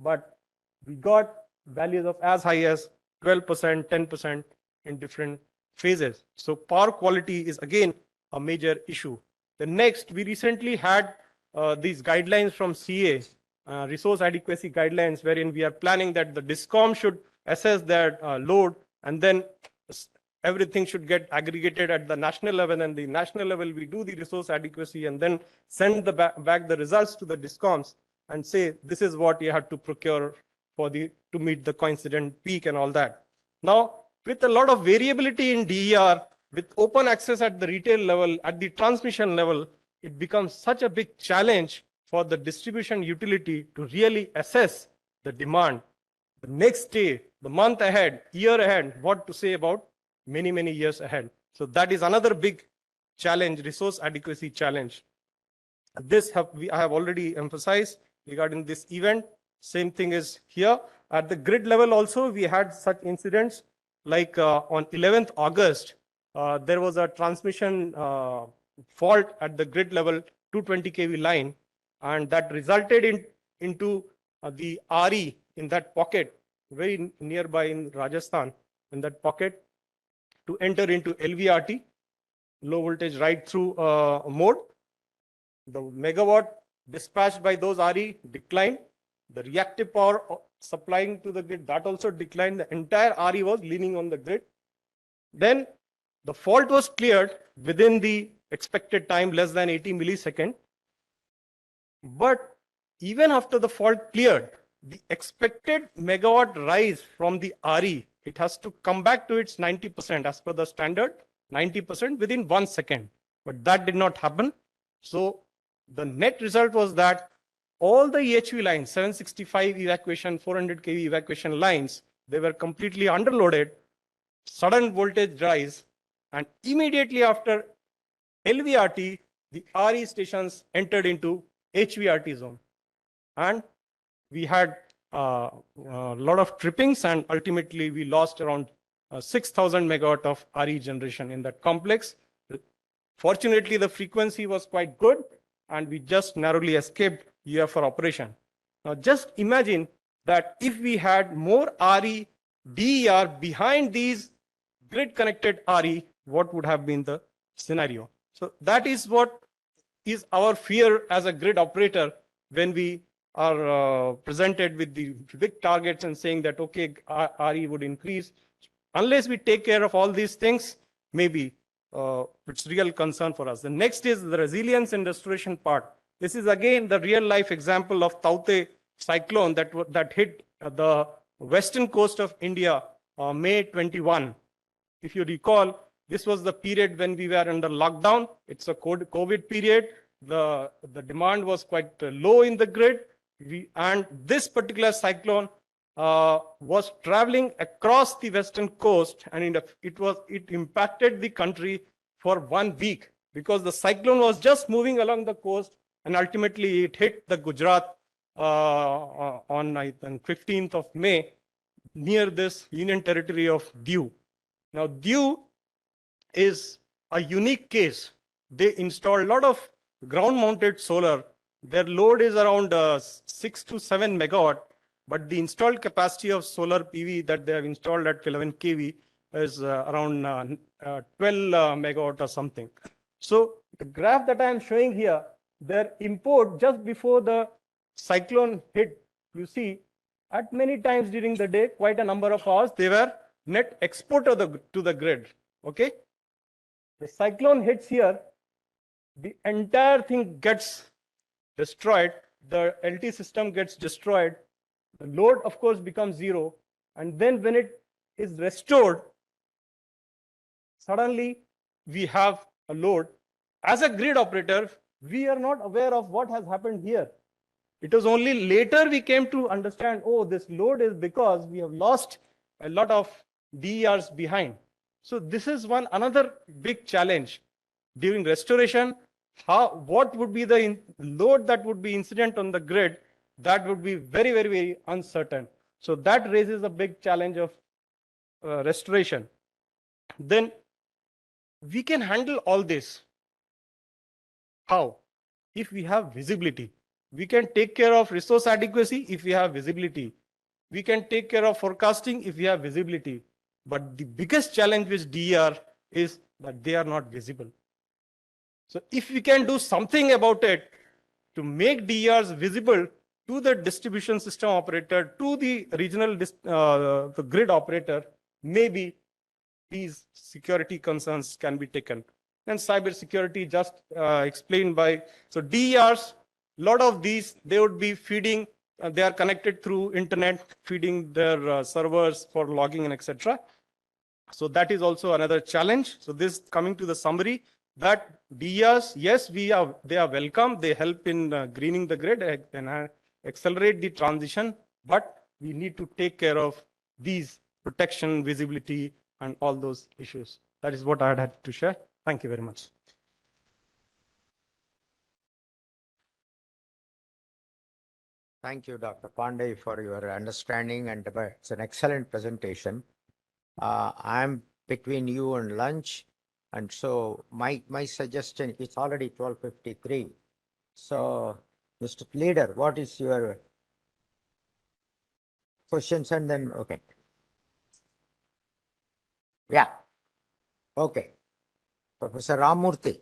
but we got values of as high as 12%, 10% in different phases. So power quality is again a major issue. The next, we recently had these guidelines from CA, resource adequacy guidelines, wherein we are planning that the DISCOM should assess their load, and then everything should get aggregated at the national level, and the national level we do the resource adequacy and then send back the results to the DISCOMs and say this is what you have to procure for to meet the coincident peak and all that. Now, with a lot of variability in DER, with open access at the retail level, at the transmission level, it becomes such a big challenge for the distribution utility to really assess the demand the next day, the month ahead, year ahead, what to say about many, many years ahead. So that is another big challenge, resource adequacy challenge. This I have already emphasized regarding this event. Same thing is here. At the grid level also, we had such incidents like on 11th August, there was a transmission fault at the grid level 220 kV line, and that resulted into the RE in that pocket, very nearby in Rajasthan, in that pocket, to enter into LVRT, low voltage right through mode. the megawatt dispatched by those RE declined. The reactive power supplying to the grid, that also declined. The entire RE was leaning on the grid. Then the fault was cleared within the expected time, less than 80 milliseconds. But even after the fault cleared, the expected megawatt rise from the RE, it has to come back to its 90% as per the standard, 90% within 1 second. But that did not happen. So the net result was that all the EHV lines, 765 evacuation, 400 kV evacuation lines, they were completely underloaded, sudden voltage rise, and immediately after LVRT, the RE stations entered into HVRT zone. And we had a lot of trippings, and ultimately we lost around 6,000 megawatt of RE generation in that complex. Fortunately, the frequency was quite good, and we just narrowly escaped UFR operation. Now, just imagine that if we had more RE, DER behind these grid-connected RE, what would have been the scenario? So that is what is our fear as a grid operator when we are presented with the big targets and saying that, okay, RE would increase. Unless we take care of all these things, maybe it's real concern for us. The next is the resilience and restoration part. This is again the real life example of Taute cyclone that hit the western coast of India, May 21. If you recall, this was the period when we were under lockdown. It's a COVID period. The demand was quite low in the grid. And this particular cyclone was traveling across the western coast, and it impacted the country for 1 week because the cyclone was just moving along the coast, and ultimately it hit the Gujarat on I think 15th of May near this union territory of Diu. Now, Diu is a unique case. They installed a lot of ground-mounted solar. Their load is around 6 to 7 megawatt, but the installed capacity of solar PV that they have installed at 11 kV is around 12 megawatt or something. So the graph that I am showing here, their import just before the cyclone hit, you see, at many times during the day, quite a number of hours, they were net export to the grid. Okay, the cyclone hits here, the entire thing gets destroyed, the LT system gets destroyed, the load of course becomes zero, and then when it is restored, suddenly we have a load. As a grid operator, we are not aware of what has happened here. It was only later we came to understand, oh, this load is because we have lost a lot of DERs behind. So this is another big challenge during restoration. What would be the load that would be incident on the grid? That would be very, very, very uncertain. So that raises a big challenge of restoration. Then we can handle all this. How? If we have visibility. We can take care of resource adequacy if we have visibility. We can take care of forecasting if we have visibility. But the biggest challenge with DER is that they are not visible. So if we can do something about it to make DERs visible to the distribution system operator, to the regional the grid operator, maybe these security concerns can be taken. And cyber security just explained by, so DERs, a lot of these, they would be feeding, they are connected through internet, feeding their servers for logging and etc. So that is also another challenge. So this coming to the summary, that DERs, yes, they are welcome. They help in greening the grid and accelerate the transition, but we need to take care of these protection, visibility, and all those issues. That is what I had to share. Thank you very much. Thank you, Dr. Pandey, for your understanding, and it's an excellent presentation. I'm between you and lunch, and so my suggestion, it's already 12:53. So, Mr. Leader, what is your questions? And then, okay. Yeah. Okay. Professor Ramurthy.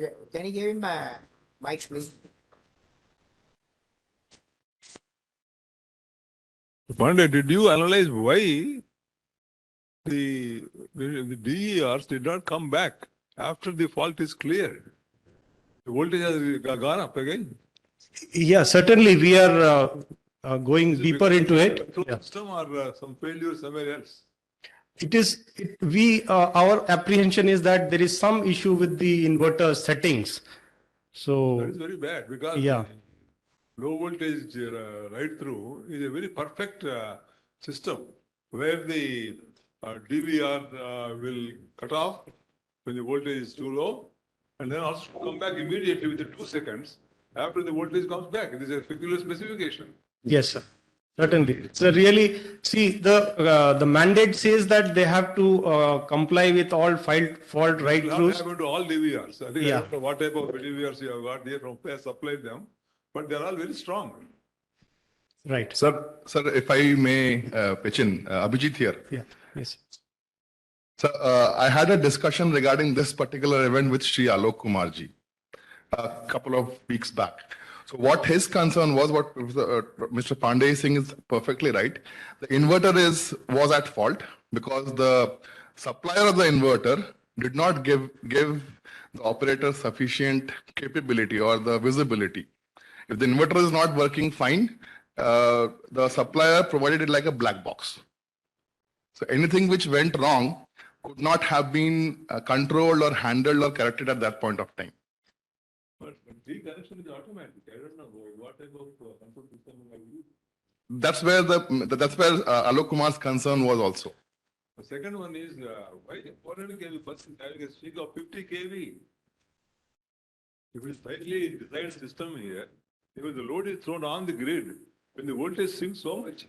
Yeah, can you give him a mic, please? Pandey, did you analyze why the DERs did not come back after the fault is clear? The voltage has gone up again. Yeah, certainly we are going Is it deeper because into of it. the control Yeah. system or some failure somewhere else? It is, our apprehension is that there is some issue with the inverter settings. That So, is very bad because yeah. the low voltage right through is a very perfect system where the DVR will cut off when the voltage is too low and then also come back immediately within 2 seconds after the voltage comes back. It is a peculiar specification. Yes, sir. Certainly. So really, see, the mandate says that they have to comply with all fault right It will not throughs. happen to all DVRs. I think I Yeah. don't know what type of DVRs you have got there from where supplied them, but they are all very strong. Right. Sir, if I may pitch in, Abhijit here. Yeah. Yes. So I had a discussion regarding this particular event with Sri Alok Kumarji a couple of weeks back. So what his concern was, what Mr. Pandey is saying is perfectly right. The inverter was at fault because the supplier of the inverter did not give the operator sufficient capability or the visibility. If the inverter is not working fine, the supplier provided it like a black box. So anything which went wrong could not have been controlled or handled or corrected at that point of time. But deconnection is automatic. I don't know what type of control system you have used. That's where Alok Kumar's concern was also. The second one is why the 400 kV person having a peak of 50 kV? If it is tightly designed system here, even the load is thrown on the grid, when the voltage swings so much.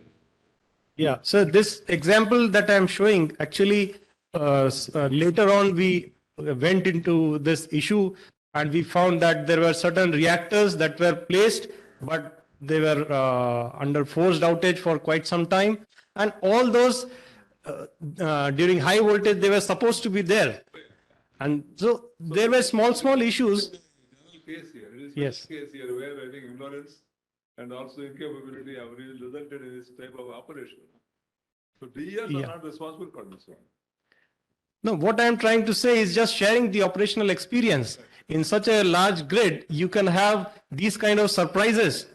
Yeah. So this example that I'm showing, actually, later on, we went into this issue and we found that there were certain reactors that were placed, but they were under forced outage for quite some time. And all those during high voltage, they were supposed to be there. And so there were small issues. General case here, it is Yes. case here where I think ignorance and also incapability have really resulted in this type of operation. So DERs Yeah. are not responsible for this one. No, what I'm trying to say is just sharing the operational experience. In such a large grid, you can have these kind of surprises.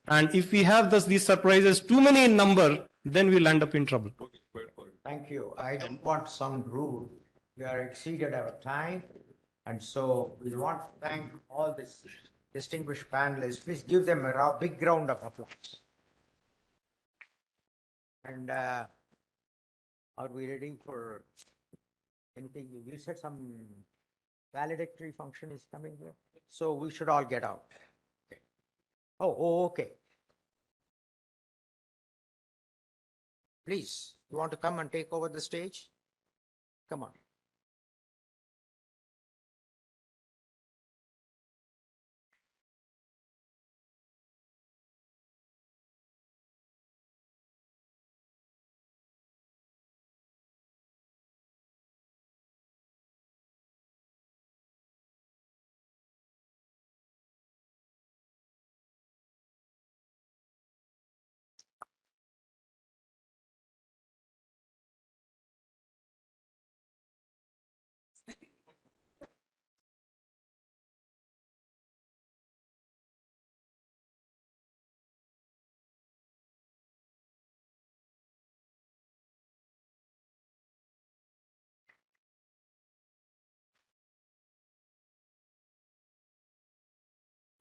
And if we have these surprises too many in number, then we'll end up in trouble. Okay, quite for it. Thank you. I don't want some rule. We are exceeded our time. And so we want to thank all these distinguished panelists. Please give them a big round of applause. And are we ready for anything? You said some valedictory function is coming here. So we should all get out. Okay. Oh, okay. Please, you want to come and take over the stage? Come on.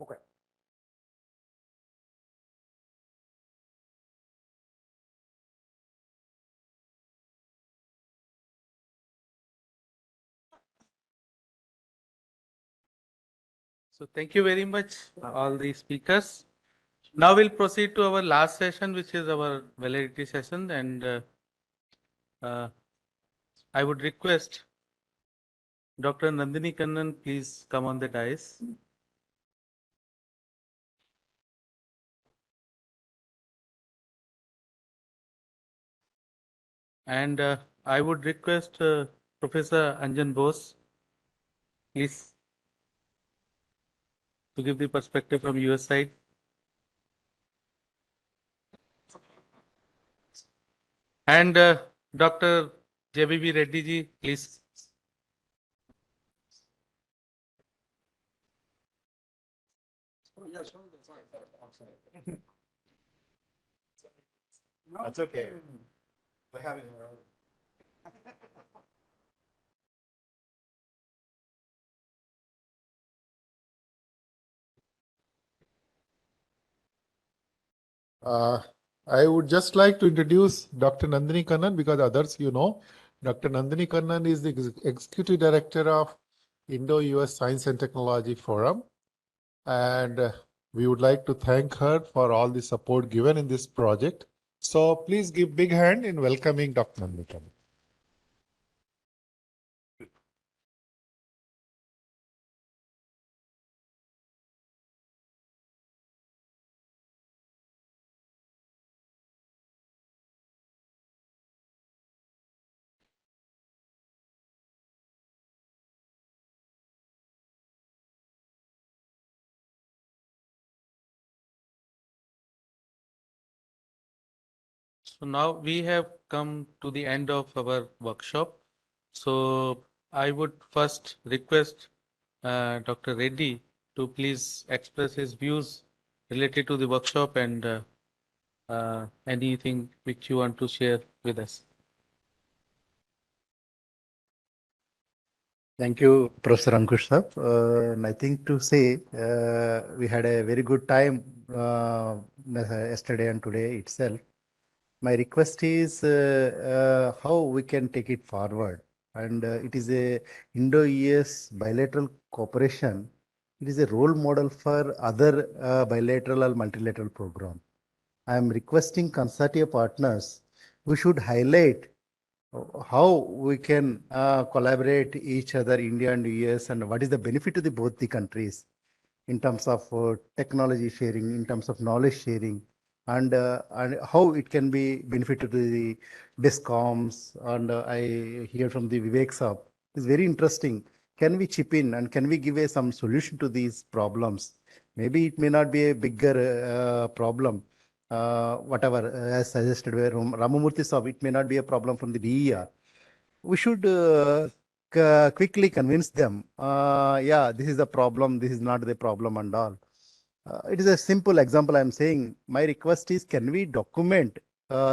Okay. So thank you very much, all the speakers. Now we'll proceed to our last session, which is our validity session, and I would request Dr. Nandini Kannan, please come on the dais. And I would request Professor Anjan Bose, please to give the perspective from US side. And Dr. JBB Reddy ji, please. That's okay. I would just like to introduce Dr. Nandini Kannan because others you know. Dr. Nandini Kannan is the Executive Director of Indo-US Science and Technology Forum. And we would like to thank her for all the support given in this project. So please give big hand in welcoming Dr. Nandini Kannan. So now we have come to the end of our workshop. So I would first request Dr. Reddy to please express his views related to the workshop and anything which you want to share with us. Thank you, Professor Ankush sir. Nothing to say. We had a very good time yesterday and today itself. My request is how we can take it forward. And it is a Indo-US bilateral cooperation. It is a role model for other bilateral or multilateral program. I am requesting consortia partners, we should highlight how we can collaborate each other, India and US, and what is the benefit to the both the countries in terms of technology sharing, in terms of knowledge sharing, and how it can be benefited to the discoms. And I hear from the Vivek Saab. It's very interesting. Can we chip in and can we give some solution to these problems? Maybe it may not be a bigger problem, whatever, as suggested by Ramamurthy Saab, it may not be a problem from the DER. We should quickly convince them, yeah, this is the problem, this is not the problem and all. It is a simple example I'm saying. My request is, can we document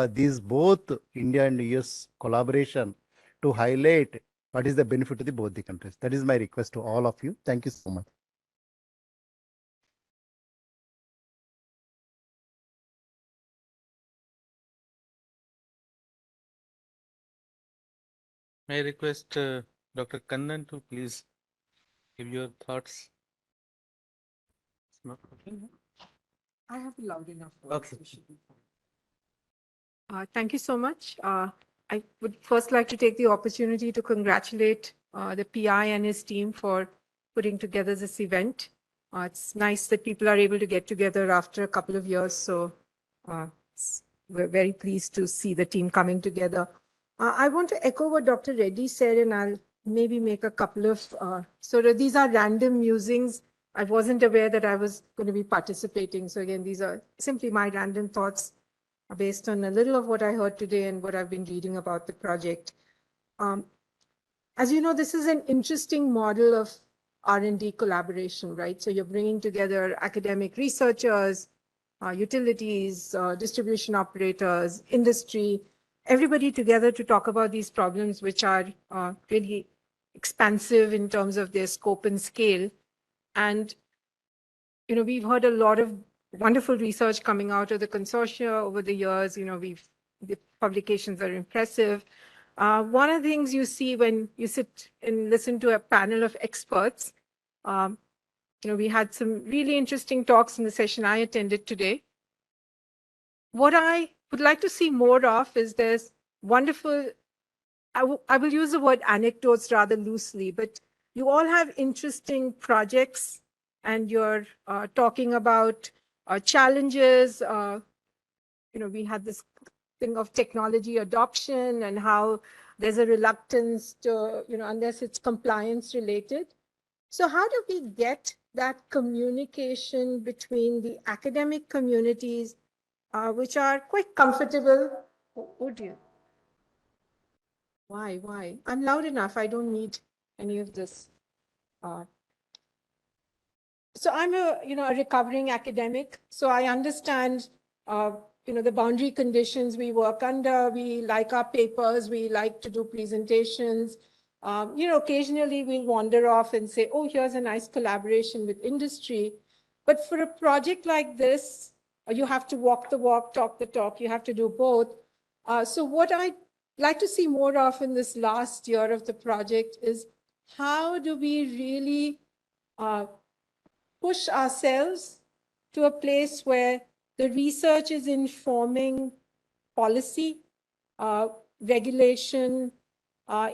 these both India and US collaboration to highlight what is the benefit to the both the countries? That is my request to all of you. Thank you so much. May I request Dr. Kannan to please give your thoughts. It's not working? I have a loud enough voice. Okay. so it should be fine. Thank you so much. I would first like to take the opportunity to congratulate the PI and his team for putting together this event. It's nice that people are able to get together after a couple of years. So we're very pleased to see the team coming together. I want to echo what Dr. Reddy said, and I'll maybe make a couple of these are random musings. I wasn't aware that I was going to be participating. So again, these are simply my random thoughts based on a little of what I heard today and what I've been reading about the project. As you know, this is an interesting model of R&D collaboration, right? So you're bringing together academic researchers, utilities, distribution operators, industry, everybody together to talk about these problems, which are really expansive in terms of their scope and scale. And, you know, we've heard a lot of wonderful research coming out of the consortia over the years. You know, the publications are impressive. One of the things you see when you sit and listen to a panel of experts, you know, we had some really interesting talks in the session I attended today. What I would like to see more of is there's wonderful, I will use the word anecdotes rather loosely, but you all have interesting projects and you're talking about challenges. You know, we had this thing of technology adoption and how there's a reluctance to, you know, unless it's compliance related. So how do we get that communication between the academic communities, which are quite comfortable. Oh dear. Why? I'm loud enough. I don't need any of this. So I'm a recovering academic. So I understand, the boundary conditions we work under. We like our papers. We like to do presentations. Occasionally we'll wander off and say, oh, here's a nice collaboration with industry. But for a project like this, you have to walk the walk, talk the talk. You have to do both. So what I'd like to see more of in this last year of the project is how do we really push ourselves to a place where the research is informing policy, regulation,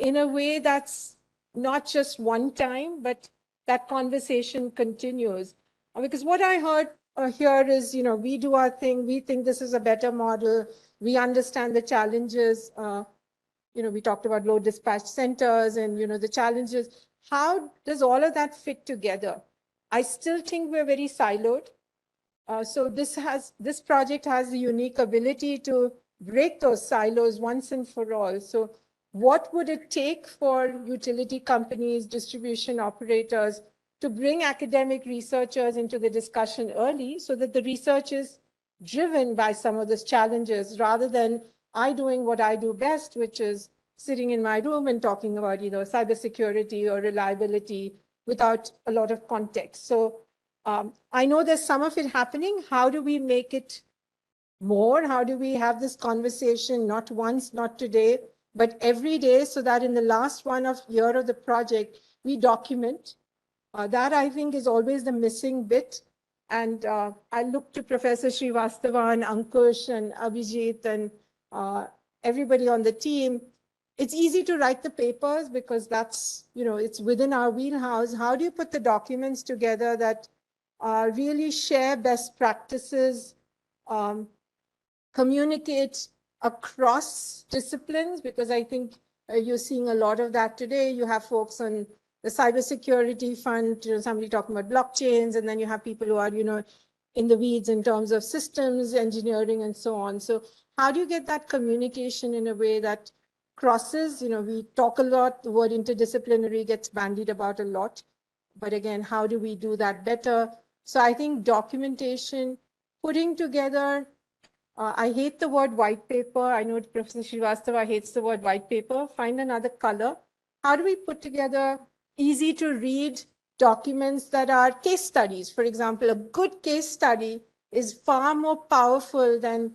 in a way that's not just one time, but that conversation continues. Because what I heard here is, we do our thing, we think this is a better model, we understand the challenges. We talked about load dispatch centers and, the challenges. How does all of that fit together? I still think we're very siloed. So this project has the unique ability to break those silos once and for all. So what would it take for utility companies, distribution operators to bring academic researchers into the discussion early so that the research is driven by some of those challenges rather than I doing what I do best, which is sitting in my room and talking about, cybersecurity or reliability without a lot of context. So I know there's some of it happening. How do we make it more? How do we have this conversation, not once, not today, but every day, so that in the last year of the project, we document? That I think is always the missing bit. And I look to Professor Srivastava and Ankush and Abhijit and everybody on the team. It's easy to write the papers because that's, it's within our wheelhouse. How do you put the documents together that really share best practices, communicate across disciplines? Because I think you're seeing a lot of that today. You have folks on the cybersecurity front, somebody talking about blockchains, and then you have people who are, in the weeds in terms of systems, engineering, and so on. So how do you get that communication in a way that crosses? We talk a lot, the word interdisciplinary gets bandied about a lot. But again, how do we do that better? So I think documentation, putting together, I hate the word white paper. I know Professor Srivastava hates the word white paper. Find another color. How do we put together easy to read documents that are case studies? For example, a good case study is far more powerful than,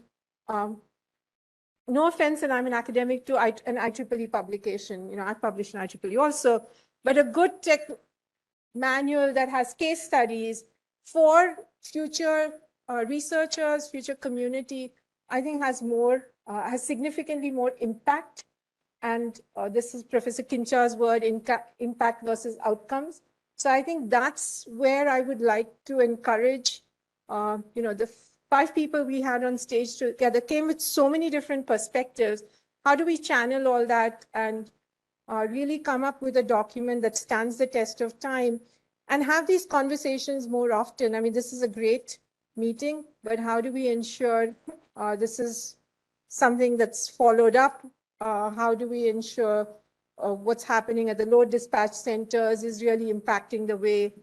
no offense, and I'm an academic to an IEEE publication. I published an IEEE also, but a good tech manual that has case studies for future researchers, future community, I think has significantly more impact. And this is Professor Kincha's word, impact versus outcomes. So I think that's where I would like to encourage, the 5 people we had on stage together came with so many different perspectives. How do we channel all that and really come up with a document that stands the test of time and have these conversations more often? I mean, this is a great meeting, but how do we ensure this is something that's followed up? How do we ensure what's happening at the load dispatch centers is really impacting the way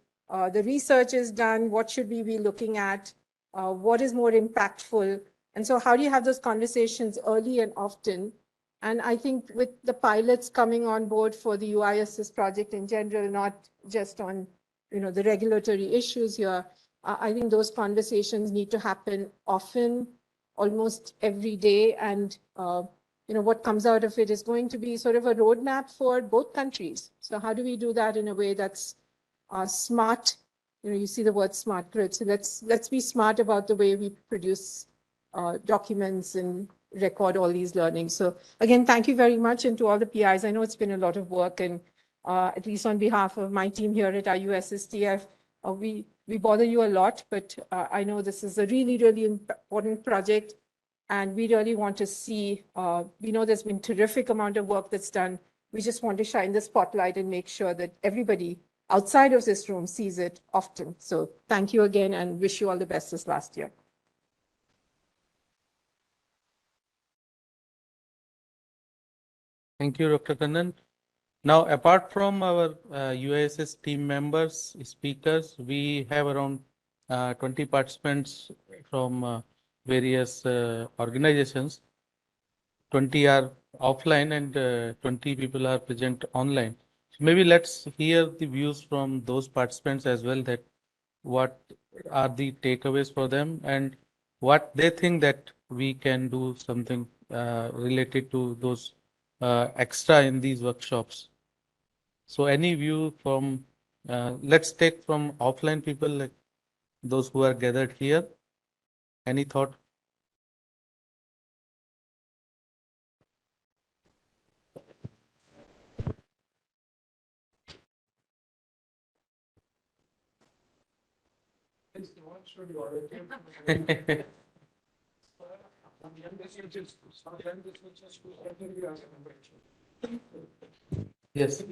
the research is done? What should we be looking at? What is more impactful? And so how do you have those conversations early and often? And I think with the pilots coming on board for the UI Assist project in general, not just on the regulatory issues here, I think those conversations need to happen often, almost every day. And what comes out of it is going to be sort of a roadmap for both countries. So how do we do that in a way that's smart? You see the word smart grid. So let's be smart about the way we produce documents and record all these learnings. So again, thank you very much. And to all the PIs, I know it's been a lot of work, and at least on behalf of my team here at IUSSTF, we bother you a lot, but I know this is a really, really important project. And we really want to see, we know there's been terrific amount of work that's done. We just want to shine the spotlight and make sure that everybody outside of this room sees it often. So thank you again and wish you all the best this last year. Thank you, Dr. Kannan. Now, apart from our UISS team members, speakers, we have around 20 participants from various organizations. 20 are offline and 20 people are present online. So maybe let's hear the views from those participants as well, that what are the takeaways for them and what they think that we can do something related to those extra in these workshops. So any view from, let's take from offline people, like those who are gathered here. Any thought? Yes.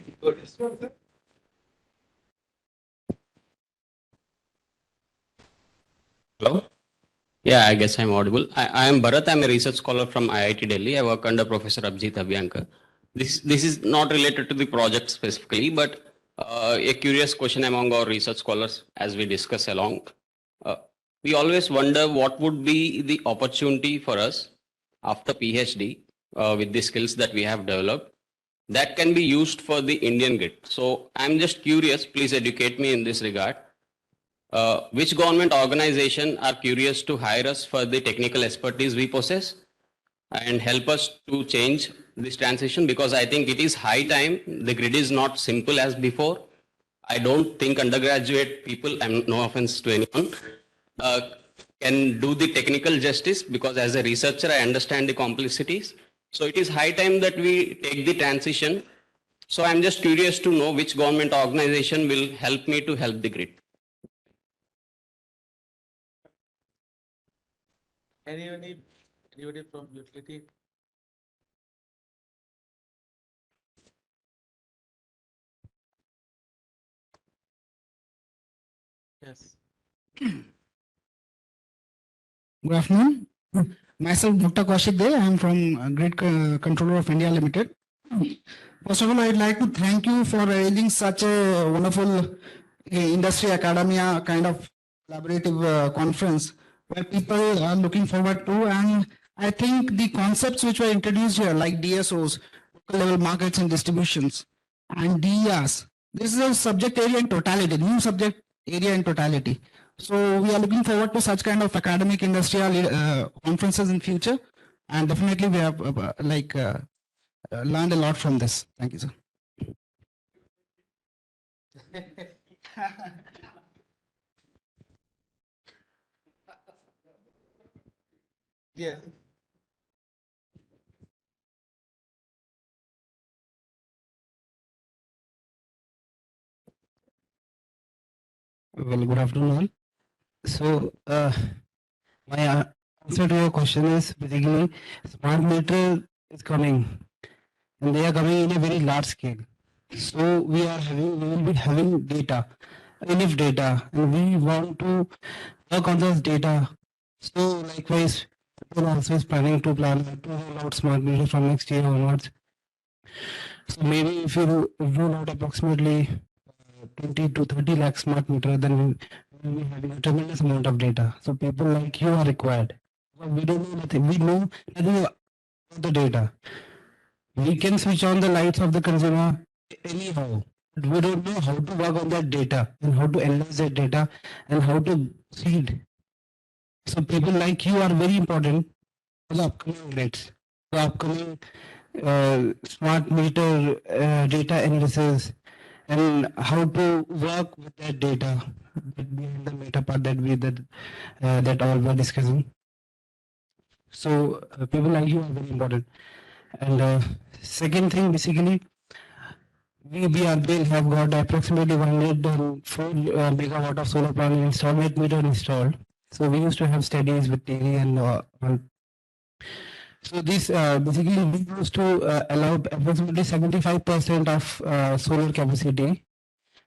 Hello? Yeah, I guess I'm audible. I am Bharat. I'm a research scholar from IIT Delhi. I work under Professor Abhijit Abhyankar. This is not related to the project specifically, but a curious question among our research scholars as we discuss along. We always wonder what would be the opportunity for us after PhD with the skills that we have developed that can be used for the Indian grid. So I'm just curious, please educate me in this regard. Which government organization are curious to hire us for the technical expertise we possess and help us to change this transition? Because I think it is high time. The grid is not simple as before. I don't think undergraduate people, and no offense to anyone, can do the technical justice, because as a researcher, I understand the complexities. So it is high time that we take the transition. So I'm just curious to know which government organization will help me to help the grid. Anybody from utility? Yes. Good afternoon. Myself, Dr. Kaushik Dey. I am from Grid Controller of India Limited. First of all, I'd like to thank you for arranging such a wonderful industry academia kind of collaborative conference where people are looking forward to. And I think the concepts which were introduced here, like DSOs, local level markets and distributions, and DERs, this is a subject area in totality, new subject area in totality. So we are looking forward to such kind of academic industrial conferences in future, and definitely we have learned a lot from this. Thank you, sir. Yeah. Well, good afternoon all. So my answer to your question is basically smart meter is coming, and they are coming in a very large scale. So we will be having data, enough data, and we want to work on this data. So likewise, people also is planning to roll out smart meters from next year onwards. So maybe if you roll out approximately 20 to 30 lakh smart meter, then we will be having a tremendous amount of data. So people like you are required. But we don't know nothing. We know nothing about the data. We can switch on the lights of the consumer anyhow. But we don't know how to work on that data and how to analyze that data and how to seed. So people like you are very important for the upcoming grades, the upcoming smart meter data analysis, and how to work with that data behind the meta part that all were discussing. So people like you are very important. And second thing, basically, we have got approximately 104 megawatt of solar panel installed, net meter installed. So we used to have studies with TV and so this basically we used to allow approximately 75% of solar capacity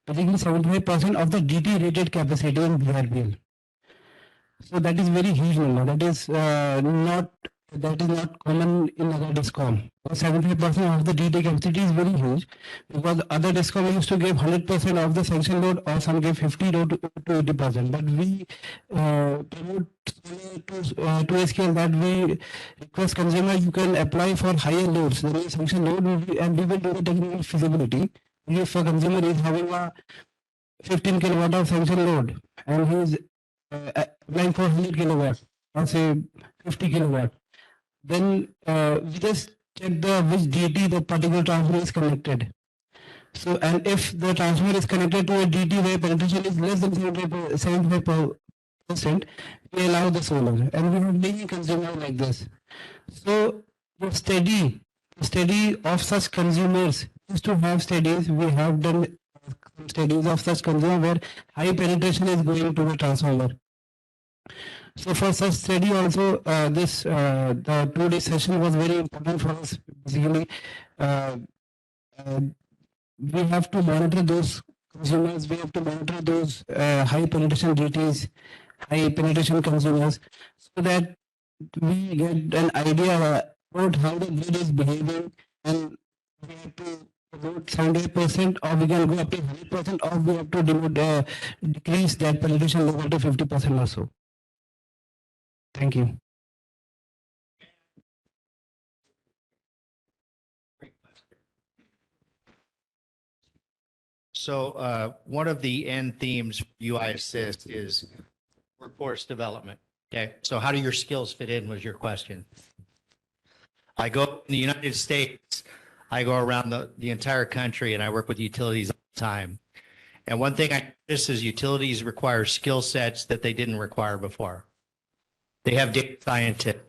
basically 75% of the DT rated capacity in BRBL. So that is very huge number. That is not common in other discom. 75% of the DT capacity is very huge because other discom used to give 100% of the sanction load or some give 50 to 80%. But we promote to a scale that we request consumer you can apply for higher loads, the sanction load, and we will do the technical feasibility. If a consumer is having a 15 kilowatt of sanction load and he is applying for 100 kilowatt or say 50 kilowatt, then we just check which DT the particular transformer is connected. So, and if the transformer is connected to a DT where penetration is less than 75%, we allow the solar. And we have many consumers like this. So, the study of such consumers is to have studies. We have done some studies of such consumer where high penetration is going to the transformer. So for such study also, the 2-day session was very important for us. Basically, we have to monitor those consumers. We have to monitor those high penetration DTs, high penetration consumers, so that we get an idea about how the grid is behaving, and we have to promote 70%, or we can go up to 100%, or we have to decrease that penetration level to 50% or so. Thank you. So one of the end themes for UI Assist is workforce development. Okay, so how do your skills fit in was your question. I go in the United States, I go around the entire country and I work with utilities all the time. And one thing I notice is utilities require skill sets that they didn't require before. They have data scientists.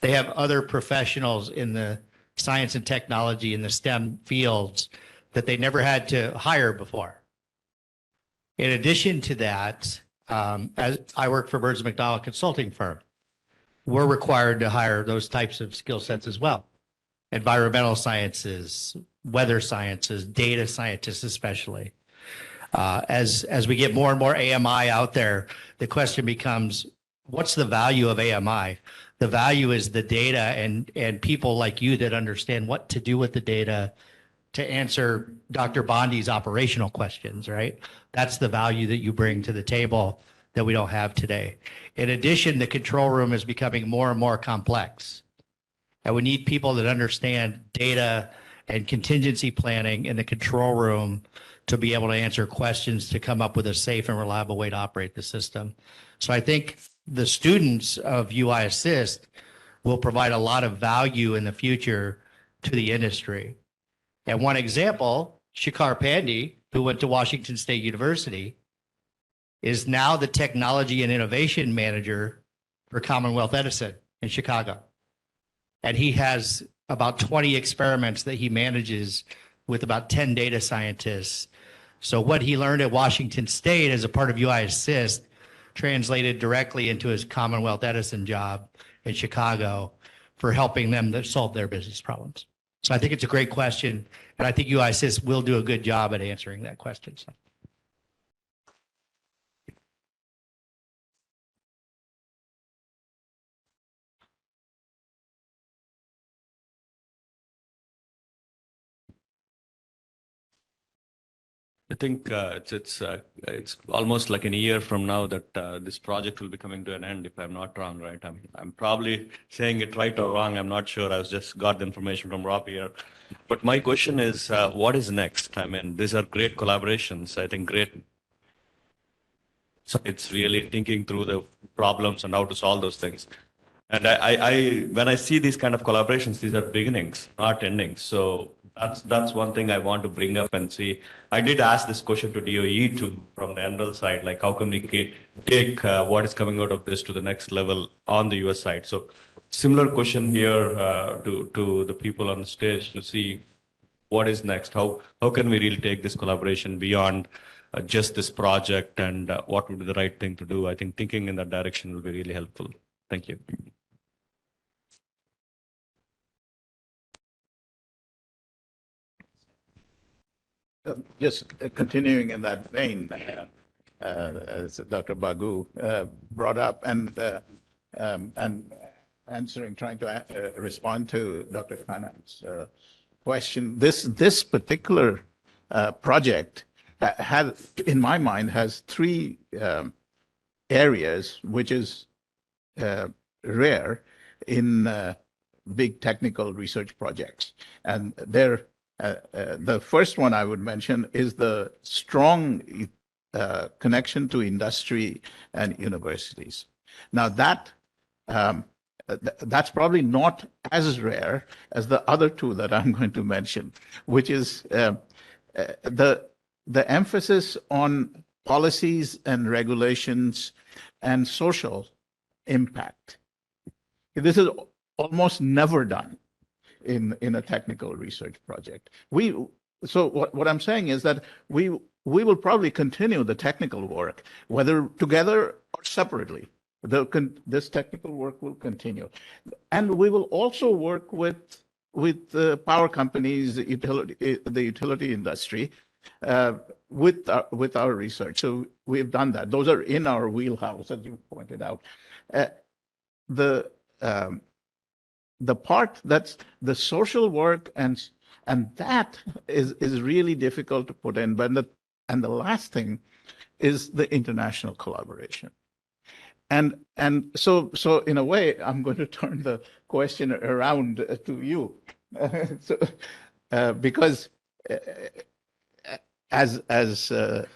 They have other professionals in the science and technology in the STEM fields that they never had to hire before. In addition to that, as I work for Burns McDonnell consulting firm, we're required to hire those types of skill sets as well. Environmental sciences, weather sciences, data scientists especially. As we get more and more AMI out there, the question becomes, what's the value of AMI? The value is the data and people like you that understand what to do with the data to answer Dr. Bondi's operational questions, right? That's the value that you bring to the table that we don't have today. In addition, the control room is becoming more and more complex. And we need people that understand data and contingency planning in the control room to be able to answer questions, to come up with a safe and reliable way to operate the system. So I think the students of UI Assist will provide a lot of value in the future to the industry. And one example, Shikhar Pandey, who went to Washington State University, is now the technology and innovation manager for Commonwealth Edison in Chicago. And he has about 20 experiments that he manages with about 10 data scientists. So what he learned at Washington State as a part of UI Assist translated directly into his Commonwealth Edison job in Chicago for helping them to solve their business problems. So I think it's a great question, and I think UI Assist will do a good job at answering that question. So. I think it's almost like in a year from now that this project will be coming to an end, if I'm not wrong, right? I'm probably saying it right or wrong. I'm not sure. I was just got the information from Rob here. But my question is, what is next? I mean, these are great collaborations. I think great. So it's really thinking through the problems and how to solve those things. And when I see these kind of collaborations, these are beginnings, not endings. So that's one thing I want to bring up and see. I did ask this question to DOE too, from the NREL side, like how can we take what is coming out of this to the next level on the US side? So similar question here to the people on the stage to see what is next. How can we really take this collaboration beyond just this project, and what would be the right thing to do? I think thinking in that direction will be really helpful. Thank you. Just continuing in that vein, as Dr. Bagu brought up, and answering, trying to respond to Dr. Khanan's question. This particular project has, in my mind, has three areas which is rare in big technical research projects. And the first one I would mention is the strong connection to industry and universities. Now that's probably not as rare as the other two that I'm going to mention, which is the emphasis on policies and regulations and social impact. This is almost never done in a technical research project. So what I'm saying is that we will probably continue the technical work, whether together or separately. This technical work will continue, and we will also work with the power companies, the utility industry, with our research. So we've done that. Those are in our wheelhouse, as you pointed out. The part that's the social work and that is really difficult to put in. But the last thing is the international collaboration. And so in a way, I'm going to turn the question around to you, because as Dr.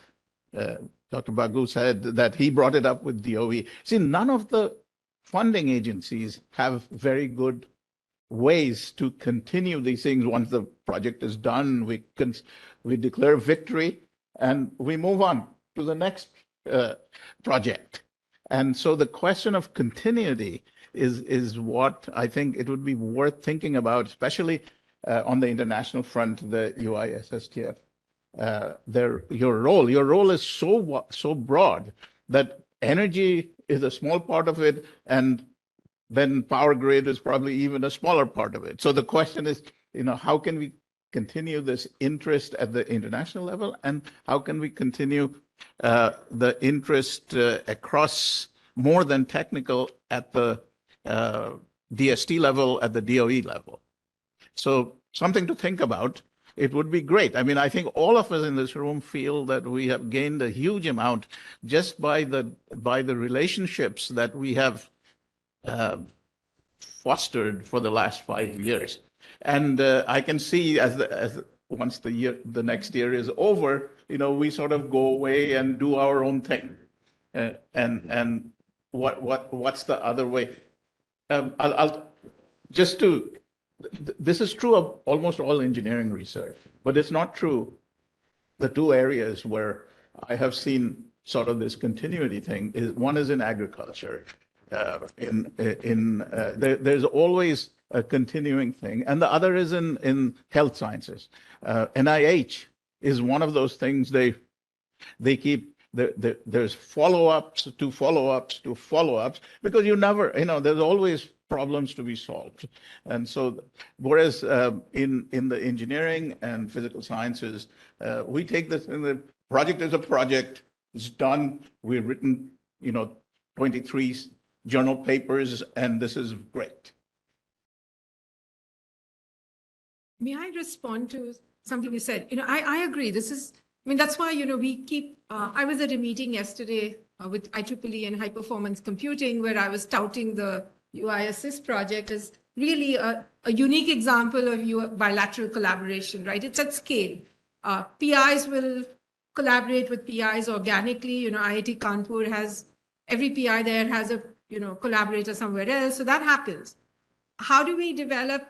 Bagu said, that he brought it up with DOE. See, none of the funding agencies have very good ways to continue these things. Once the project is done, we declare victory and we move on to the next project. And so the question of continuity is what I think it would be worth thinking about, especially on the international front, the UISSTF. Your role is so broad that energy is a small part of it, and then power grid is probably even a smaller part of it. So the question is, how can we continue this interest at the international level, and how can we continue the interest across more than technical at the DST level, at the DOE level? So something to think about. It would be great. I mean, I think all of us in this room feel that we have gained a huge amount just by the relationships that we have fostered for the last 5 years. And I can see as once the next year is over, we sort of go away and do our own thing. And what's the other way? This is true of almost all engineering research, but it's not true. The two areas where I have seen sort of this continuity thing is, one is in agriculture. There's always a continuing thing, and the other is in health sciences. NIH is one of those things. They keep there's follow-ups to follow-ups to follow-ups, because there's always problems to be solved. And so whereas in the engineering and physical sciences, we take this, and the project is a project, it's done, we've written 23 journal papers, and this is great. May I respond to something you said? I agree. That's why, we keep, I was at a meeting yesterday with IEEE and high performance computing, where I was touting the UISS project as really a unique example of bilateral collaboration, right? It's at scale. PIs will collaborate with PIs organically. IIT Kanpur every PI there has a, collaborator somewhere else. So that happens. How do we develop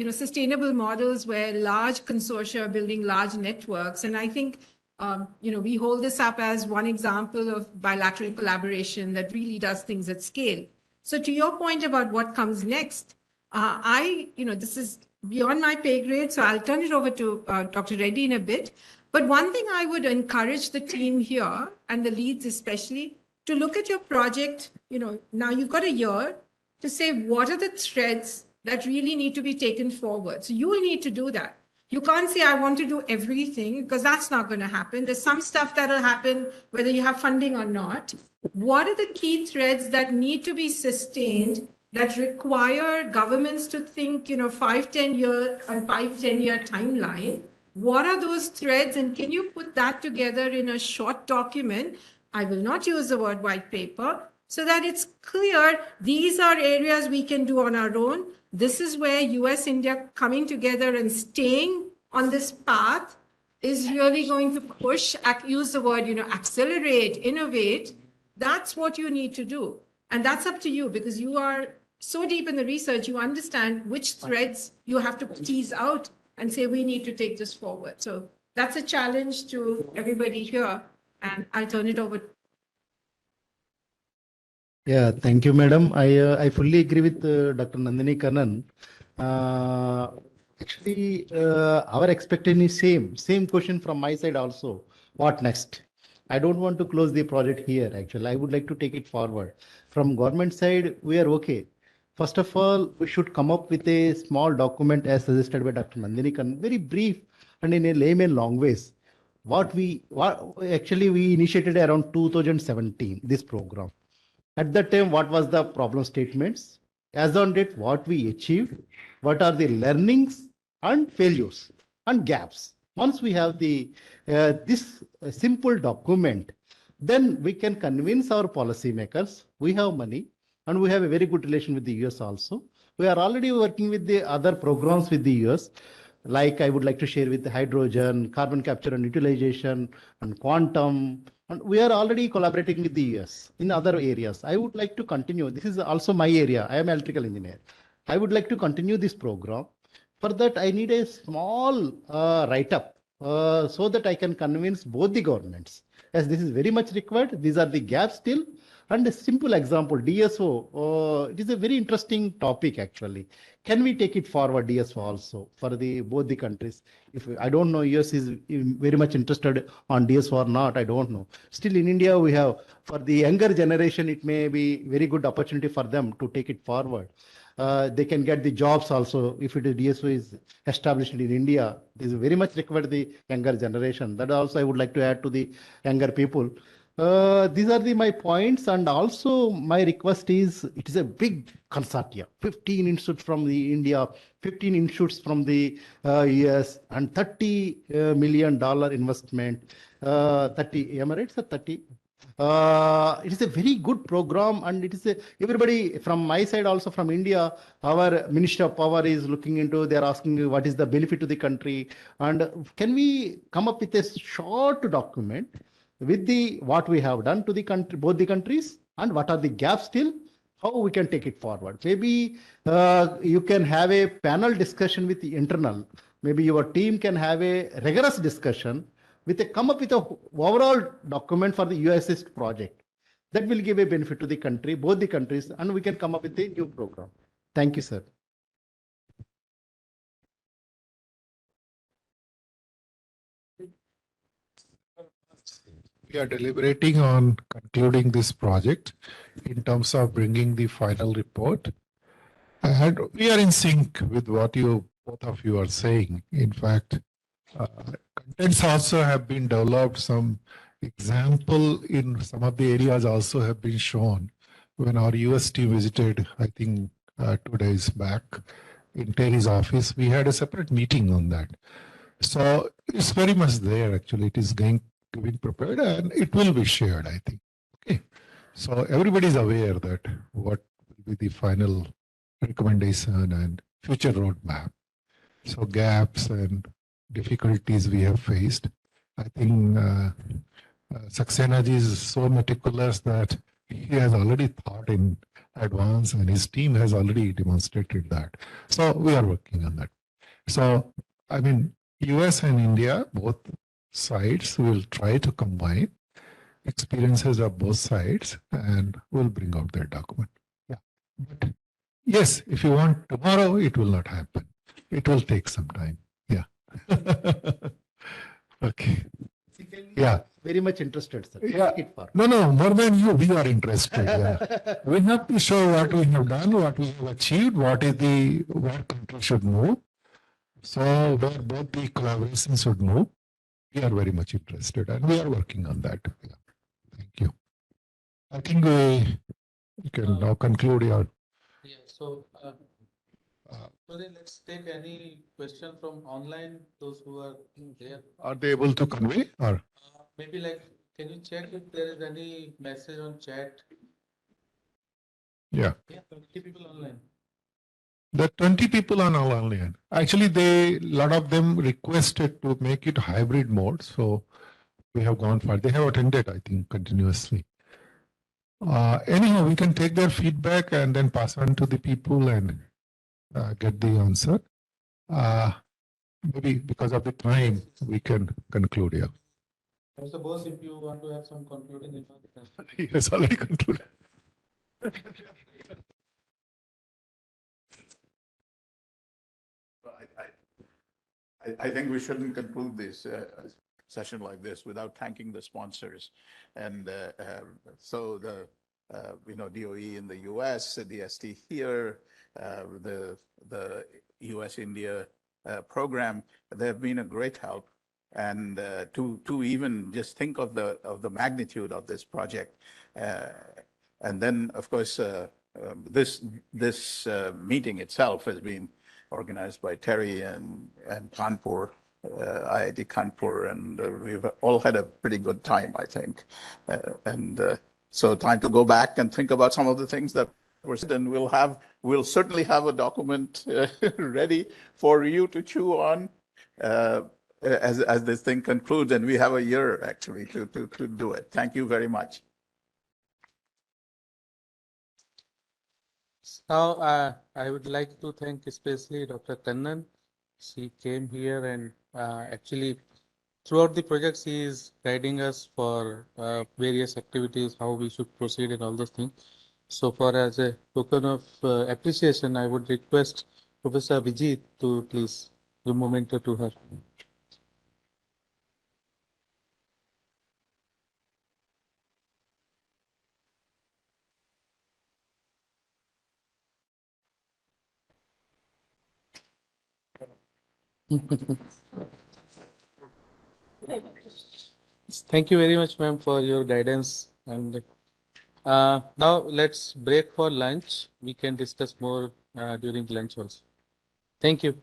sustainable models where large consortia are building large networks? And I think, we hold this up as one example of bilateral collaboration that really does things at scale. So to your point about what comes next, this is beyond my pay grade, so I'll turn it over to Dr. Reddy in a bit. But one thing I would encourage the team here, and the leads especially, to look at your project, now you've got a year to say, what are the threads that really need to be taken forward? So you will need to do that. You can't say, I want to do everything, because that's not going to happen. There's some stuff that'll happen whether you have funding or not. What are the key threads that need to be sustained that require governments to think, 5-10 year and 5-10 year timeline? What are those threads, and can you put that together in a short document? I will not use the word white paper, so that it's clear these are areas we can do on our own. This is where US, India coming together and staying on this path is really going to push, use the word, accelerate, innovate. That's what you need to do. And that's up to you, because you are so deep in the research, you understand which threads you have to tease out and say, we need to take this forward. So that's a challenge to everybody here. And I'll turn it over. Yeah, thank you, madam. I fully agree with Dr. Nandini Kannan. Actually, our expectation is same question from my side also. What next? I don't want to close the project here. Actually, I would like to take it forward. From government side, we are okay. First of all, we should come up with a small document as suggested by Dr. Nandini Kannan, very brief and in a layman language. What actually we initiated around 2017 this program. At that time, what was the problem statements? As on date, what we achieved, what are the learnings and failures and gaps. Once we have this simple document, then we can convince our policymakers. We have money and we have a very good relation with the US also. We are already working with the other programs with the US. Like I would like to share with the hydrogen, carbon capture and utilization, and quantum. And we are already collaborating with the US in other areas. I would like to continue. This is also my area. I am an electrical engineer. I would like to continue this program. For that, I need a small write-up so that I can convince both the governments. As this is very much required, these are the gaps still. And a simple example, DSO, it is a very interesting topic actually. Can we take it forward, DSO also, for both the countries? If I don't know, US is very much interested on DSO or not, I don't know. Still in India, we have, for the younger generation, it may be very good opportunity for them to take it forward. They can get the jobs also if it is DSO is established in India. This is very much required the younger generation. That also I would like to add to the younger people. These are my points, and also my request is it is a big consortia, 15 institutes from the India, 15 institutes from the US, and $30 million investment. 30, am I right, sir? 30. It is a very good program, and it is everybody from my side also from India. Our Minister of Power is looking into. They are asking what is the benefit to the country, and can we come up with a short document with what we have done to the country, both the countries, and what are the gaps still, how we can take it forward. Maybe you can have a panel discussion with the internal. Maybe your team can have a rigorous discussion come up with a overall document for the USS project. That will give a benefit to the country, both the countries, and we can come up with a new program. Thank you, sir. We are deliberating on concluding this project in terms of bringing the final report. And we are in sync with what both of you are saying. In fact, contents also have been developed. Some example in some of the areas also have been shown. When our US team visited, I think 2 days back in Terry's office, we had a separate meeting on that. So it's very much there actually. It is being prepared and it will be shared, I think. Okay. So everybody is aware that what will be the final recommendation and future roadmap. So gaps and difficulties we have faced. I think Saxena ji is so meticulous that he has already thought in advance and his team has already demonstrated that. So we are working on that. So, I mean, US and India, both sides will try to combine experiences of both sides and we'll bring out their document. Yeah. But yes, if you want tomorrow, it will not happen. It will take some time. Yeah. Okay. Yeah. Very much interested, sir. Yeah. No, more than you, we are interested. Yeah. We have to show what we have done, what we have achieved, what country should move. So where both the collaborations should move, we are very much interested and we are working on that. Yeah. Thank you. I think we can now conclude your. Yeah, so so then let's take any question from online, those who are there. Are they able to convey or? Maybe like, can you check if there is any message on chat? Yeah. Yeah, 20 people online. The 20 people are now online. Actually, a lot of them requested to make it hybrid mode. So we have gone for, they have attended, I think, continuously. Anyhow, we can take their feedback and then pass on to the people and get the answer. Maybe because of the time, we can conclude here. Mr. Bose, if you want to have some concluding remarks. He has already concluded. I think we shouldn't conclude this session like this without thanking the sponsors. And so the, DOE in the US, the ST here, the US-India program, they've been a great help. And to even just think of the magnitude of this project. And then, of course, this meeting itself has been organized by Terry and Kanpur, IIT Kanpur, and we've all had a pretty good time, I think. So time to go back and think about some of the things that were said, and we'll certainly have a document ready for you to chew on as this thing concludes, and we have a year actually to do it. Thank you very much. Now, I would like to thank especially Dr. Kannan. She came here and actually throughout the project, she is guiding us for various activities, how we should proceed and all those things. So far as a token of appreciation, I would request Professor Vijit to please give memento to her. Thank you very much, ma'am, for your guidance. And now let's break for lunch. We can discuss more during lunch also. Thank you.